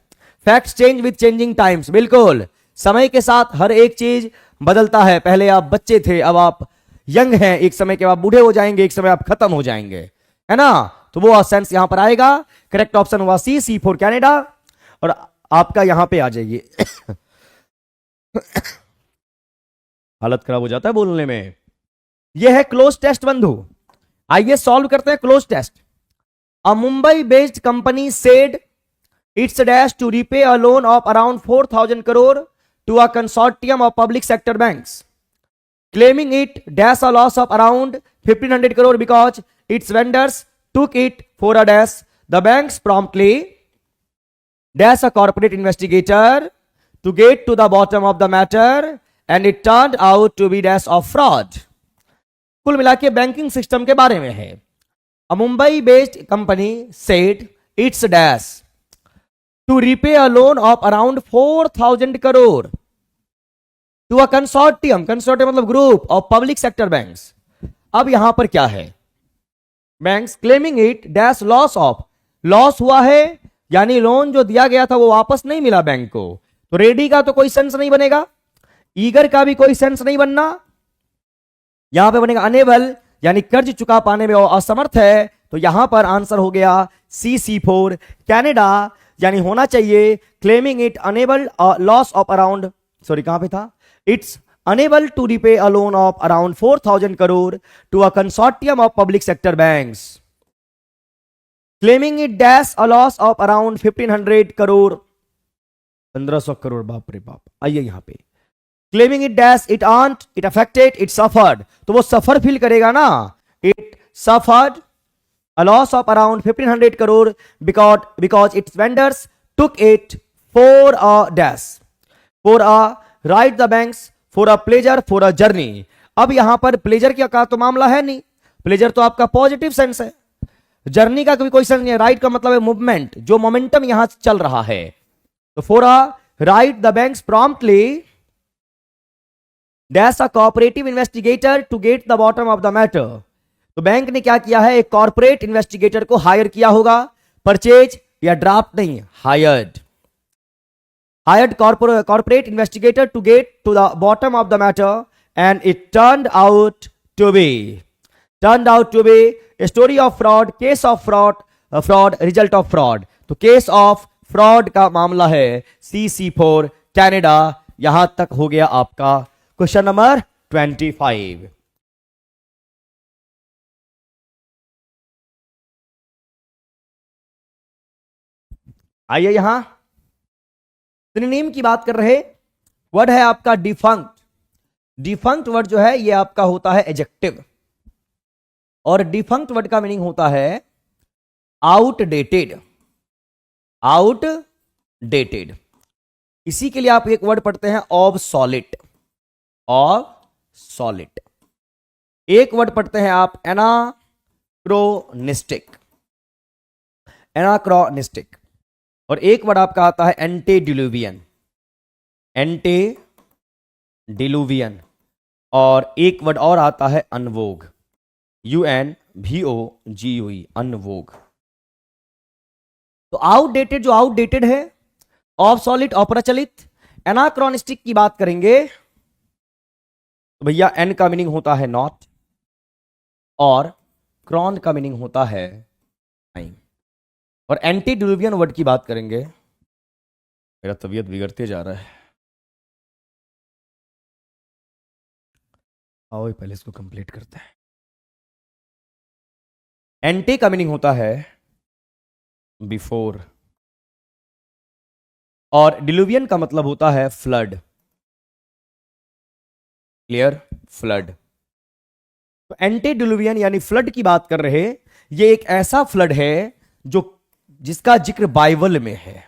facts change with changing times. बिल्कुल, समय के साथ हर एक चीज बदलता है. पहले आप बच्चे थे, अब आप यंग हैं, एक समय के बाद बूढ़े हो जाएंगे, एक समय आप खत्म हो जाएंगे, है ना. तो वो सेंस यहां पर आएगा. करेक्ट ऑप्शन हुआ सी, सी फॉर कनाडा. और आपका यहां पे आ जाइए. हालत खराब हो जाता है बोलने में. ये है क्लोज टेस्ट बंधु. आइए सॉल्व करते हैं cloze test. A Mumbai based company said its dash to repay a loan of around 4,000 crore to a consortium of public sector banks, claiming it dash a loss of around 1,500 crore because its vendors took it for a dash. The banks promptly dash a corporate investigator to get to the bottom of the matter and it turned out to be dash of fraud. कुल मिला के banking system के बारे में है. A Mumbai based company said its dash to repay a loan of around 4,000 crore to a consortium, consortium मतलब group of public sector banks. अब यहां पर क्या है? Banks claiming it dash loss of, loss हुआ है यानी लोन जो दिया गया था वो वापस नहीं मिला बैंक को. तो रेडी का तो कोई सेंस नहीं बनेगा, ईगर का भी कोई सेंस नहीं बनना. यहां पे बनेगा अनेबल यानी कर्ज चुका पाने में असमर्थ है. तो यहां पर आंसर हो गया सी, सी फॉर कनाडा, यानी होना चाहिए claiming it unable loss of around, sorry कहां पे था, it's unable to repay a loan of around 4,000 crore to a consortium of public sector banks. Claiming it dash a loss of around 1500 crore, 1500 crore, बाप रे बाप। आइए यहां पे, claiming it dash it aunt it affected it suffered, तो वो suffer feel करेगा ना, it suffered a loss of around 1500 crore because its vendors took it for a dash, for a ride the banks, for a pleasure, for a journey। अब यहां पर pleasure का तो मामला है नहीं, प्लेजर तो आपका पॉजिटिव सेंस है, जर्नी का कोई सेंस नहीं है, राइड का मतलब है मूवमेंट, जो मोमेंटम यहां चल रहा है। तो for a ride the banks promptly dash a cooperative investigator to get the bottom of the matter. तो बैंक ने क्या किया है, एक कॉर्पोरेट इन्वेस्टिगेटर को हायर किया होगा, परचेज या ड्राफ्ट नहीं, hired corporate investigator to get to the bottom of the matter and it turned out to be a story of fraud, case of fraud, result of fraud. तो case of fraud का मामला है CC4 Canada. यहां तक हो गया आपका question number 25। आइए यहां सिनोनिम की बात कर रहे, वर्ड है आपका डिफंक्ट। डिफंक्ट वर्ड जो है ये आपका होता है एडजेक्टिव, और डिफंक्ट वर्ड का मीनिंग होता है आउटडेटेड, आउटडेटेड। इसी के लिए आप एक वर्ड पढ़ते हैं ऑबसोलेट, ऑबसोलेट। एक वर्ड पढ़ते हैं आप एनाक्रोनिस्टिक, एनाक्रोनिस्टिक। और एक वर्ड आपका आता है एंटेडिलुवियन, एंटेडिलुवियन। और एक वर्ड और आता है अनवोग, UNVOGUE, अनवोग। तो आउटडेटेड जो आउटडेटेड है, ऑबसोलिट अप्रचलित। एनाक्रोनिस्टिक की बात करेंगे तो भैया एन का मीनिंग होता है नॉट, और क्रॉन का मीनिंग होता है टाइम। और एंटीडिलुवियन वर्ड की बात करेंगे, मेरा तबीयत बिगड़ते जा रहा है, आओ पहले इसको कंप्लीट करते हैं। एंटी का मीनिंग होता है बिफोर, और डिलुवियन का मतलब होता है फ्लड, क्लियर, फ्लड। तो एंटी डिलुवियन यानी फ्लड की बात कर रहे, ये एक ऐसा फ्लड है जो जिसका जिक्र बाइबल में है,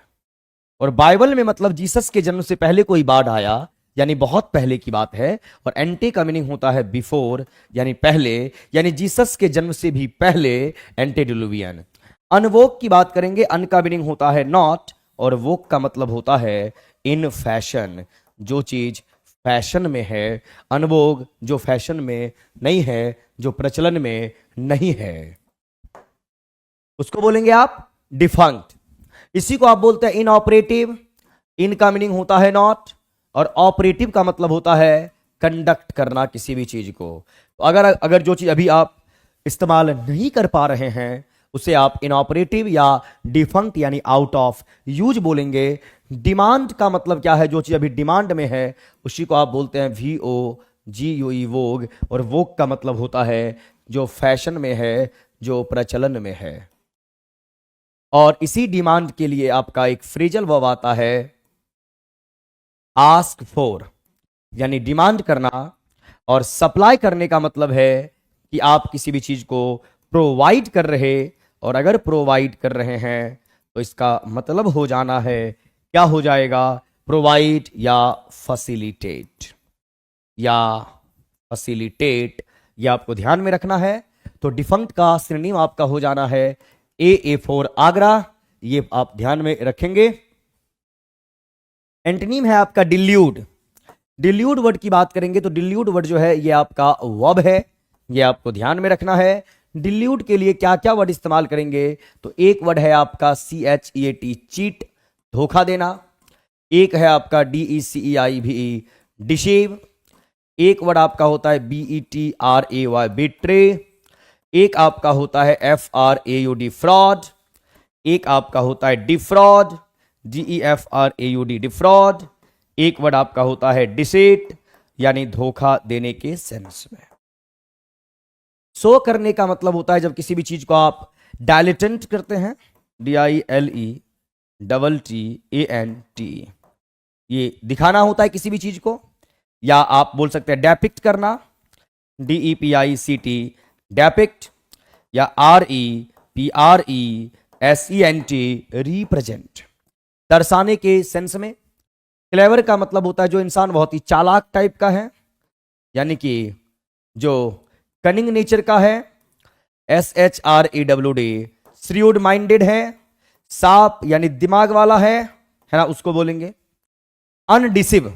और बाइबल में मतलब जीसस के जन्म से पहले कोई बाढ़ आया, यानी बहुत पहले की बात है। और एंटी का मीनिंग होता है बिफोर, यानी पहले, यानी जीसस के जन्म से भी पहले, एंटीडिलुवियन। अनवोक की बात करेंगे, अन का मीनिंग होता है नॉट, और वोक का मतलब होता है इन फैशन, जो चीज फैशन में है। अनवोग जो फैशन में नहीं है, जो प्रचलन में नहीं है, उसको बोलेंगे आप डिफंक्ट। इसी को आप बोलते हैं इनऑपरेटिव। इन का मीनिंग होता है नॉट, और ऑपरेटिव का मतलब होता है कंडक्ट करना किसी भी चीज को। तो अगर जो चीज अभी आप इस्तेमाल नहीं कर पा रहे हैं, उसे आप इनऑपरेटिव या डिफंक्ट यानी आउट ऑफ यूज बोलेंगे। डिमांड का मतलब क्या है, जो चीज अभी डिमांड में है उसी को आप बोलते हैं VOGUE, वोग। और वोग का मतलब होता है जो फैशन में है, जो प्रचलन में है। और इसी डिमांड के लिए आपका एक फ्रेजल वर्ब आता है आस्क फॉर, यानी डिमांड करना। और सप्लाई करने का मतलब है कि आप किसी भी चीज को प्रोवाइड कर रहे, और अगर प्रोवाइड कर रहे हैं तो इसका मतलब हो जाना है, क्या हो जाएगा, प्रोवाइड या फैसिलिटेट, या फैसिलिटेट, ये आपको ध्यान में रखना है। तो डिफंक्ट का सिनोनिम आपका हो जाना है AA फॉर आगरा, ये आप ध्यान में रखेंगे। एंटोनिम है आपका डिल्यूड। डिल्यूड वर्ड की बात करेंगे तो डिल्यूड वर्ड जो है ये आपका वर्ब है, ये आपको ध्यान में रखना है। डिल्यूड के लिए क्या क्या वर्ड इस्तेमाल करेंगे, तो एक वर्ड है आपका CHEAT, चीट, धोखा देना। एक है आपका DECEIVE, डिशेव। एक वर्ड आपका होता है BETRAY, बिट्रे। एक आपका होता है FRAUD, फ्रॉड। एक आपका होता है डिफ्रॉड, DEFRAUD, डिफ्रॉड। एक वर्ड आपका होता है डिसेट, यानी धोखा देने के सेंस में। सो करने का मतलब होता है जब किसी भी चीज को आप डाइलेटेंट करते हैं, DILETTANT, ये दिखाना होता है किसी भी चीज को, या आप बोल सकते हैं डेपिक्ट करना, DEPICT, डेपिक्ट, या REPRESENT, रिप्रेजेंट, दर्शाने के सेंस में। क्लेवर का मतलब होता है जो इंसान बहुत ही चालाक टाइप का है, यानी कि जो कनिंग नेचर का है, SHREWD, श्रीउड माइंडेड है, साफ यानी दिमाग वाला है ना, उसको बोलेंगे। अनडिसीव,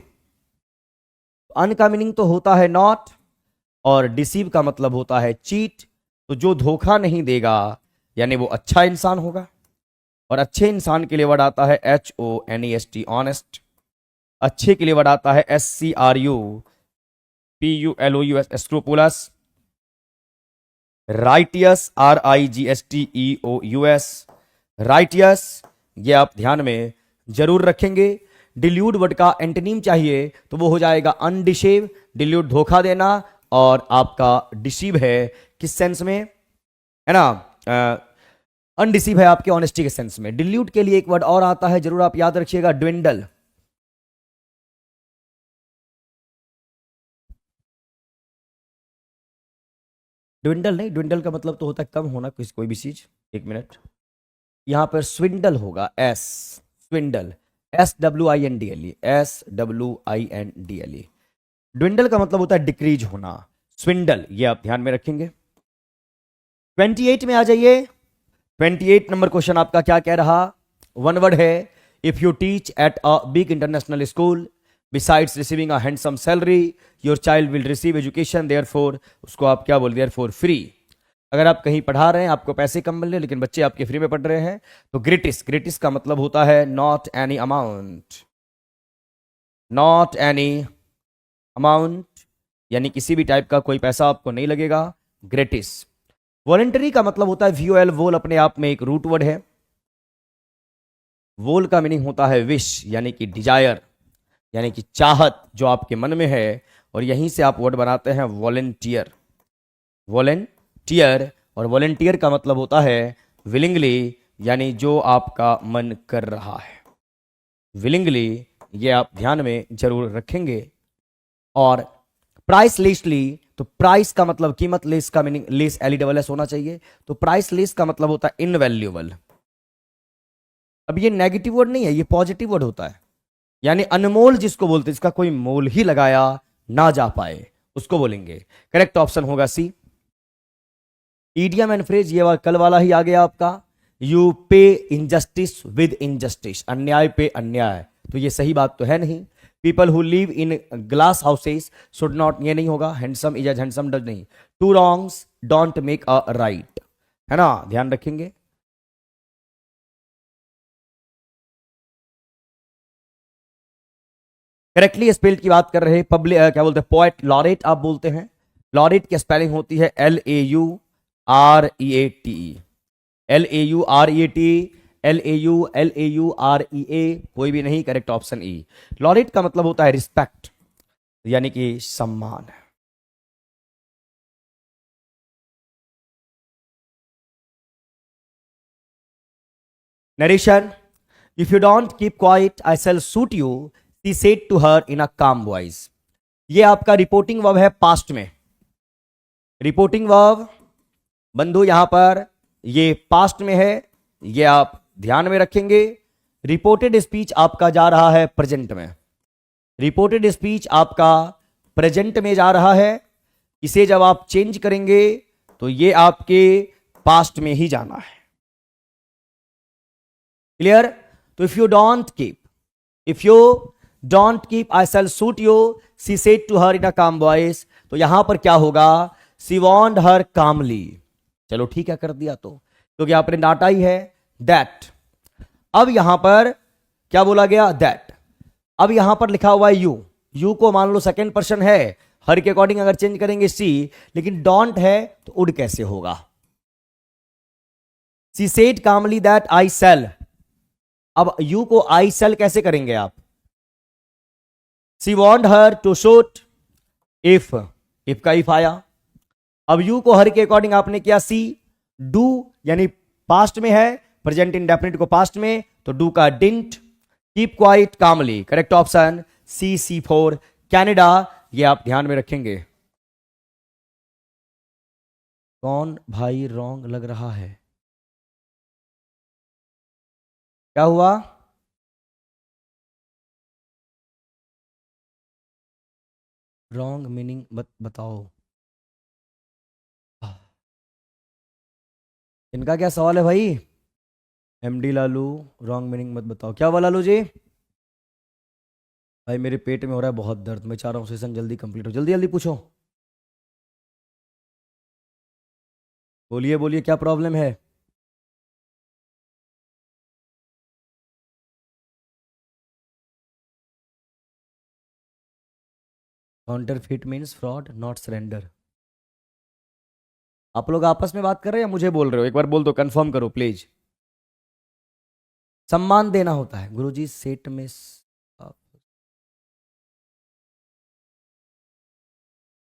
अन का मीनिंग तो होता है नॉट, और डिसीव का मतलब होता है चीट। तो जो धोखा नहीं देगा यानी वो अच्छा इंसान होगा। और अच्छे इंसान के लिए वर्ड आता है HONEST, ऑनेस्ट। अच्छे के लिए वर्ड आता है SCRUPULOUS, scrupulous. Righteous, RIGSTEOUS, righteous, ये आप ध्यान में जरूर रखेंगे। डिल्यूड वर्ड का एंटोनिम चाहिए तो वो हो जाएगा अनडिसीव। डिल्यूड धोखा देना, और आपका डिसीव है किस सेंस में, है ना, अनडिसीव है आपके ऑनेस्टी के सेंस में। डिल्यूड के लिए एक वर्ड और आता है, जरूर आप याद रखिएगा, ड्विंडल। ड्विंडल नहीं, ड्विंडल का मतलब तो होता है कम होना, कोई भी चीज। एक मिनट, यहां पर स्विंडल होगा, स्विंडल, SWINDLE, SWINDLE। ड्विंडल का मतलब होता है डिक्रीज होना, स्विंडल, ये आप ध्यान में रखेंगे। 28 में आ जाइए। 28 नंबर क्वेश्चन आपका क्या कह रहा, वन वर्ड है। If you teach at a big international school, besides receiving a handsome salary, your child will receive education, therefore, उसको आप क्या बोल, देयरफॉर फ्री। अगर आप कहीं पढ़ा रहे हैं, आपको पैसे कम मिल रहे हैं, लेकिन बच्चे आपके फ्री में पढ़ रहे हैं, तो ग्रेटिस, ग्रेटिस का मतलब होता है not any amount, not any amount, यानी किसी भी टाइप का कोई पैसा आपको नहीं लगेगा, ग्रेटिस। वॉलेंटरी का मतलब होता है VOL, वोल अपने आप में एक रूट वर्ड है। वोल का मीनिंग होता है विश, यानी कि डिजायर, यानी कि चाहत जो आपके मन में है, और यहीं से आप वर्ड बनाते हैं वॉलेंटियर, वॉलेंटियर। और वॉलेंटियर का मतलब होता है विलिंगली, यानी जो आपका मन कर रहा है, विलिंगली, ये आप ध्यान में जरूर रखेंगे। और प्राइस लिस्टली, तो प्राइस का मतलब कीमत, लेस का मीनिंग, लेस LESS होना चाहिए, तो प्राइस लेस का मतलब होता है इनवैल्यूएबल। अब ये नेगेटिव वर्ड नहीं है, ये पॉजिटिव वर्ड होता है, यानी अनमोल जिसको बोलते हैं, इसका कोई मोल ही लगाया ना जा पाए, उसको बोलेंगे। करेक्ट ऑप्शन होगा C। इडियम एंड फ्रेज, ये कल वाला ही आ गया आपका, यू पे इनजस्टिस विद इनजस्टिस, अन्याय पे अन्याय, तो ये सही बात तो है नहीं। People who live in glass houses should not, ये नहीं होगा। Handsome is as handsome does नहीं। Two wrongs don't make a right, है ना, ध्यान रखेंगे। करेक्टली स्पेल्ड की बात कर रहे हैं, पब्लिक क्या बोलते हैं, पोएट लॉरेट आप बोलते हैं। लॉरेट की स्पेलिंग होती है LAUREATE, LAUREATE, LAUREA, कोई भी नहीं, करेक्ट ऑप्शन E। लॉरेट का मतलब होता है रिस्पेक्ट, यानी कि सम्मान। Narration, if you don't keep quiet I shall shoot you, she said to her in a calm voice. ये आपका रिपोर्टिंग वर्ब है पास्ट में। रिपोर्टिंग वर्ब बंधु यहां पर ये पास्ट में है, ये आप ध्यान में रखेंगे। रिपोर्टेड स्पीच आपका जा रहा है प्रेजेंट में, रिपोर्टेड स्पीच आपका प्रेजेंट में जा रहा है। इसे जब आप चेंज करेंगे तो ये आपके पास्ट में ही जाना है। क्लियर? तो if you don't keep I shall shoot you, she said to her in a calm voice, तो यहां पर क्या होगा, शी वार्न्ड हर कामली। चलो ठीक है, कर दिया तो, क्योंकि आपने डांटा ही है। दैट, अब यहां पर क्या बोला गया, दैट। अब यहां पर लिखा हुआ है यू को मान लो सेकेंड पर्सन है, हर के अकॉर्डिंग अगर चेंज करेंगे सी, लेकिन डोंट है तो उड कैसे होगा। She said calmly that I sell, अब यू को आई सेल कैसे करेंगे आप। She want her to shoot, if का इफ आया। अब यू को हर के अकॉर्डिंग आपने किया सी, डू यानी पास्ट में है, प्रेजेंट इंडेफिनिट को पास्ट में, तो डू का didn't, keep quiet calmly, correct option C4 Canada, ये आप ध्यान में रखेंगे। कौन भाई रॉन्ग लग रहा है, क्या हुआ? रॉन्ग मीनिंग बताओ। इनका क्या सवाल है भाई? MD लालू रॉन्ग मीनिंग मत बताओ, क्या हुआ लालू जी? भाई मेरे पेट में हो रहा है बहुत दर्द, मैं चाह रहा हूँ सेशन जल्दी कंप्लीट हो, जल्दी जल्दी पूछो, बोलिए बोलिए क्या प्रॉब्लम है? Counterfeit means fraud not surrender. आप लोग आपस में बात कर रहे हैं या मुझे बोल रहे हो? एक बार बोल दो, कंफर्म करो प्लीज। सम्मान देना होता है गुरुजी, सेट में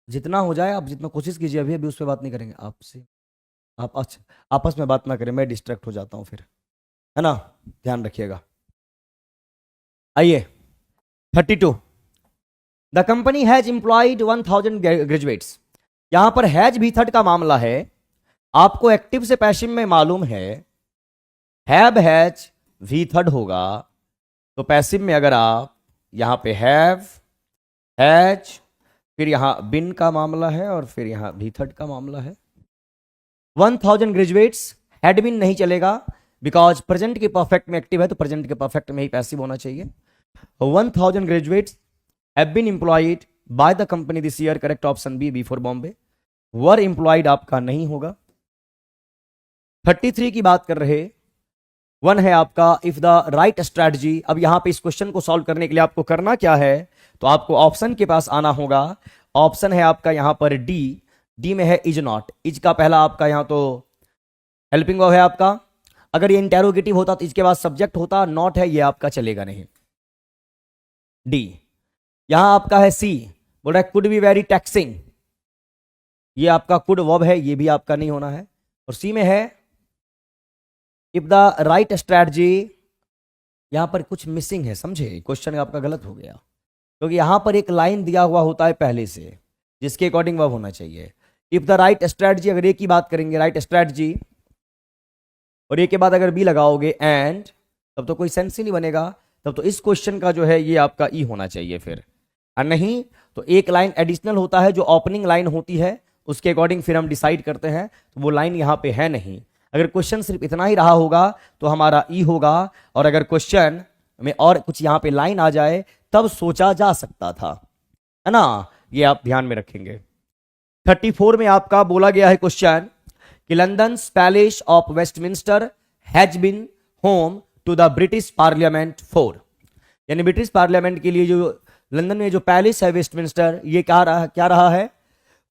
जितना हो जाए आप जितना कोशिश कीजिए, अभी अभी उस पर बात नहीं करेंगे आपसे, आप अच्छा आपस में बात ना करें, मैं डिस्ट्रैक्ट हो जाता हूं फिर, है ना, ध्यान रखिएगा। आइए 32, the company has employed 1000 graduates. यहां पर हैज भी थर्ड का मामला है, आपको एक्टिव से पैसिव में मालूम है, हैव हैज भी थर्ड होगा, तो पैसिव में अगर आप यहां पे हैव हैज, फिर यहां बिन का मामला है और फिर यहां भी थर्ड का मामला है। 1000 ग्रेजुएट्स हैड बिन नहीं चलेगा, बिकॉज प्रेजेंट के परफेक्ट में एक्टिव है, तो प्रेजेंट के परफेक्ट में ही पैसिव होना चाहिए। 1000 graduates have been employed by the company this year, correct option B for Bombay. Were employed आपका नहीं होगा। 33 की बात कर रहे, वन है आपका इफ द राइट स्ट्रैटेजी। अब यहां पे इस क्वेश्चन को सॉल्व करने के लिए आपको करना क्या है, तो आपको ऑप्शन के पास आना होगा। ऑप्शन है आपका यहां पर डी, डी में है इज नॉट, इज का पहला आपका यहां तो हेल्पिंग वर्ब है आपका, अगर ये इंटेरोगेटिव होता तो इसके बाद सब्जेक्ट होता, नॉट है ये आपका चलेगा नहीं। डी, यहां आपका है सी, बोल रहा है कुड बी वेरी टैक्सिंग, ये आपका कुड वर्ब है, ये भी आपका नहीं होना है। और सी में है इफ द राइट स्ट्रैटेजी, यहां पर कुछ मिसिंग है, समझे, क्वेश्चन आपका गलत हो गया, क्योंकि यहां पर एक लाइन दिया हुआ होता है पहले से जिसके अकॉर्डिंग वर्ब होना चाहिए। इफ द राइट स्ट्रैटेजी, अगर ए की बात करेंगे राइट स्ट्रैटेजी, और ए के बाद अगर बी लगाओगे एंड, तब तो कोई सेंस ही नहीं बनेगा, तब तो इस क्वेश्चन का जो है ये आपका ई होना चाहिए फिर, और नहीं तो एक लाइन एडिशनल होता है जो ओपनिंग लाइन होती है, उसके अकॉर्डिंग फिर हम डिसाइड करते हैं, तो वो लाइन यहां पे है नहीं। अगर क्वेश्चन सिर्फ इतना ही रहा होगा तो हमारा ई होगा, और अगर क्वेश्चन में और कुछ यहां पे लाइन आ जाए तब सोचा जा सकता था, है ना, ये आप ध्यान में रखेंगे। 34 में आपका बोला गया है क्वेश्चन कि London Palace of Westminster has been home to the British Parliament for, यानी ब्रिटिश पार्लियामेंट के लिए जो लंदन में जो पैलेस है वेस्टमिंस्टर, ये क्या रहा है,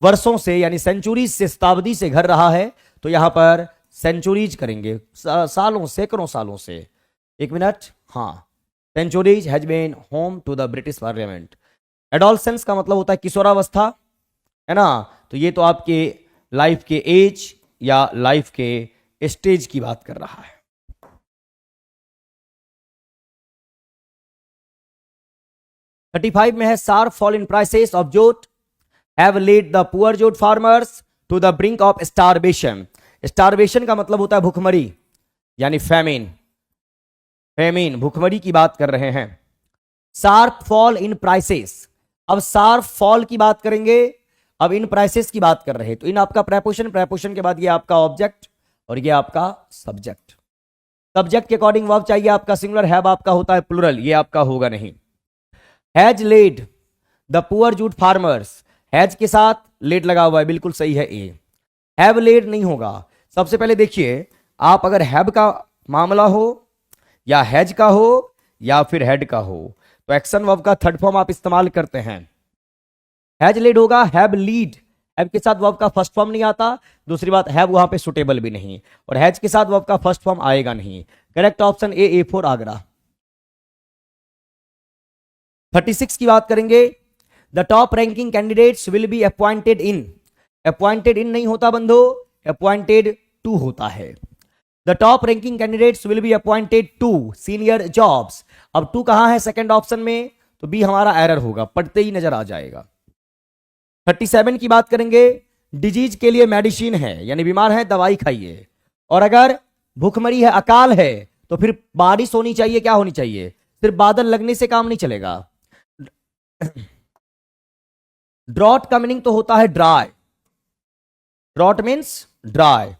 वर्षों से यानी सेंचुरीज से, शताब्दी से घर रहा है, तो यहां पर सेंचुरीज करेंगे, सालों सैकड़ों सालों से। एक मिनट, हाँ, centuries has been home to the British Parliament. Adolescence का मतलब होता है किशोरावस्था, है ना, तो ये तो आपके लाइफ के एज या लाइफ के स्टेज की बात कर रहा है। थर्टी फाइव में है sharp fall in prices of jute have led the poor jute farmers to the brink of starvation. Starvation का मतलब होता है भुखमरी, यानी फैमिन, फैमिन भुखमरी की बात कर रहे हैं। शार्प फॉल इन प्राइसेस, अब शार्प फॉल की बात करेंगे, अब इन प्राइसेस की बात कर रहे हैं, तो इन आपका प्रेपोजिशन, प्रेपोजिशन के बाद ये आपका ऑब्जेक्ट और ये आपका सब्जेक्ट। सब्जेक्ट के अकॉर्डिंग वर्ब चाहिए आपका सिंगुलर, हैव आपका होता है प्लूरल, ये आपका होगा नहीं। Has lead the poor jute farmers, has के साथ लेड लगा हुआ है, बिल्कुल सही है ए। हैव लेड नहीं होगा। सबसे पहले देखिए, आप अगर हैव का मामला हो या हैज का हो या फिर हेड का हो, तो एक्शन वर्ब का थर्ड फॉर्म आप इस्तेमाल करते हैं। हैज लेड होगा, हैव लीड, हैव के साथ वर्ब का फर्स्ट फॉर्म नहीं आता, दूसरी बात हैव वहां पे सुटेबल भी नहीं, और हैज के साथ वर्ब का फर्स्ट फॉर्म आएगा नहीं। Correct option A for Agra. 36 की बात करेंगे, the top ranking candidates will be appointed in, appointed in नहीं होता बंधो, अपॉइंटेड टू होता है। The top ranking candidates will be appointed to senior jobs. अब टू कहां है सेकंड ऑप्शन में, तो बी हमारा एरर होगा, पढ़ते ही नजर आ जाएगा। 37 की बात करेंगे, डिजीज के लिए मेडिसिन है, यानी बीमार है दवाई खाइए। और अगर भूखमरी है, अकाल है, तो फिर बारिश होनी चाहिए, क्या होनी चाहिए, सिर्फ बादल लगने से काम नहीं चलेगा। ड्रॉट का मीनिंग तो होता है ड्राई, ड्रॉट मीन्स ड्राई,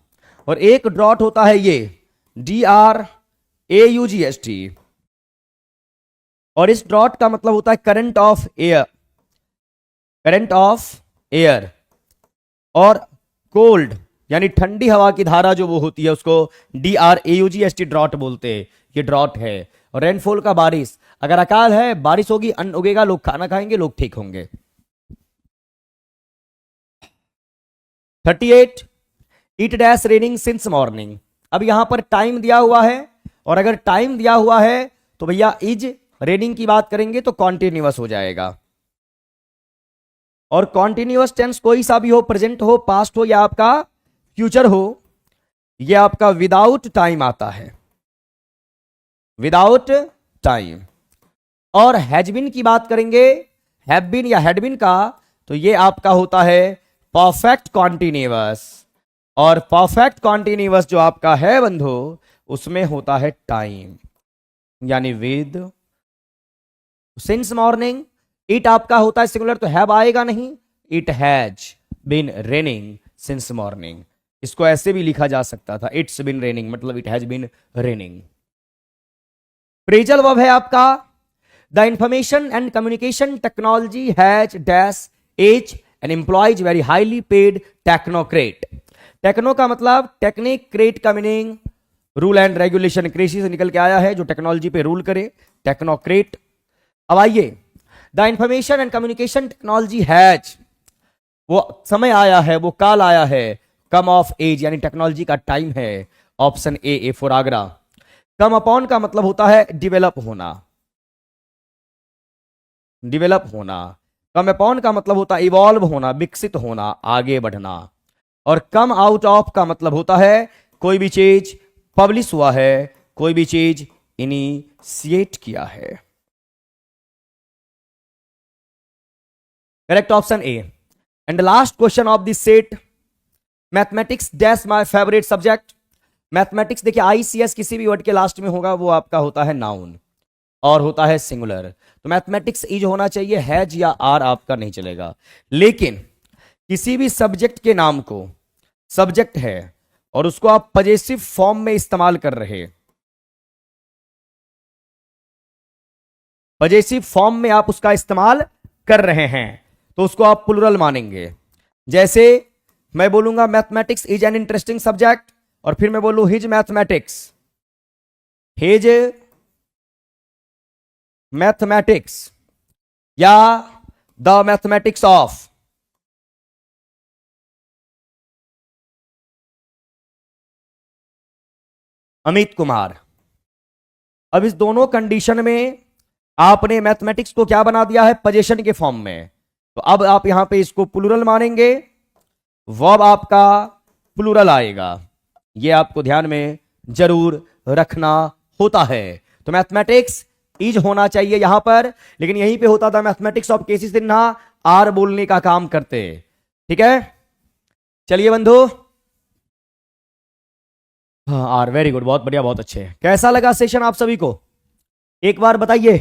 और एक ड्रॉट होता है ये DRAUGST, और इस ड्रॉट का मतलब होता है current of air, current of air. और कोल्ड यानी ठंडी हवा की धारा जो वो होती है उसको DRAUGST ड्रॉट बोलते हैं, ये ड्रॉट है। और रेनफॉल का बारिश, अगर अकाल है बारिश होगी, अन्न उगेगा, लोग खाना खाएंगे, लोग ठीक होंगे। 38 it dash raining since morning. अब यहां पर टाइम दिया हुआ है, और अगर टाइम दिया हुआ है तो भैया इज रेनिंग की बात करेंगे तो कॉन्टिन्यूअस हो जाएगा। और कॉन्टिन्यूअस टेंस कोई सा भी हो, प्रेजेंट हो, पास्ट हो या आपका फ्यूचर हो, यह आपका विदाउट टाइम आता है, विदाउट टाइम। और हैज बीन की बात करेंगे, हैव बीन या हैड बीन का, तो यह आपका होता है परफेक्ट कॉन्टिन्यूअस। और परफेक्ट कॉन्टिन्यूअस जो आपका है बंधु, उसमें होता है टाइम, यानी विद। सिंस मॉर्निंग इट आपका होता है सिंगुलर, तो हैव आएगा नहीं, it has been raining since morning. इसको ऐसे भी लिखा जा सकता था, इट्स बीन रेनिंग, मतलब it has been raining. Phrasal verb है आपका, the information and communication technology has dash age and employs very highly paid technocrat. Techno का मतलब टेक्निक, क्रेट का meaning rule and regulation, cracy से निकल के आया है, जो टेक्नोलॉजी पे रूल करे, टेक्नोक्रेट। अब आइए, the information and communication technology has, वो समय आया है, वो काल आया है, कम ऑफ एज यानी टेक्नोलॉजी का टाइम है, option A for Agra. Come upon का मतलब होता है डिवेलप होना, डिवेलप होना। कम अपॉन का मतलब होता है इवॉल्व होना, विकसित होना, आगे बढ़ना। और कम आउट ऑफ का मतलब होता है कोई भी चीज पब्लिश हुआ है, कोई भी चीज इनिशिएट किया है। Correct option A. And last question of this set, mathematics dash my favourite subject. Mathematics देखिए ICS किसी भी वर्ड के लास्ट में होगा, वो आपका होता है नाउन और होता है सिंगुलर। तो मैथमेटिक्स इज होना चाहिए, हैज या आर आपका नहीं चलेगा। लेकिन किसी भी सब्जेक्ट के नाम को, सब्जेक्ट है और उसको आप पजेसिव फॉर्म में इस्तेमाल कर रहे, पजेसिव फॉर्म में आप उसका इस्तेमाल कर रहे हैं, तो उसको आप प्लुरल मानेंगे। जैसे मैं बोलूंगा mathematics is an interesting subject, और फिर मैं बोलूं हिज मैथमेटिक्स, हिज मैथमेटिक्स, या the mathematics of. Amit Kumar. अब इस दोनों कंडीशन में आपने मैथमेटिक्स को क्या बना दिया है, पोजीशन के फॉर्म में, तो अब आप यहां पे इसको प्लुरल मानेंगे, वर्ब आपका प्लुरल आएगा। ये आपको ध्यान में जरूर रखना होता है। तो मैथमेटिक्स इज होना चाहिए यहां पर, लेकिन यहीं पे होता था मैथमेटिक्स ऑफ केसी सिन्हा, आर बोलने का काम करते। ठीक है, चलिए बंधु। हाँ आर, वेरी गुड, बहुत बढ़िया, बहुत अच्छे। कैसा लगा सेशन आप सभी को, एक बार बताइए।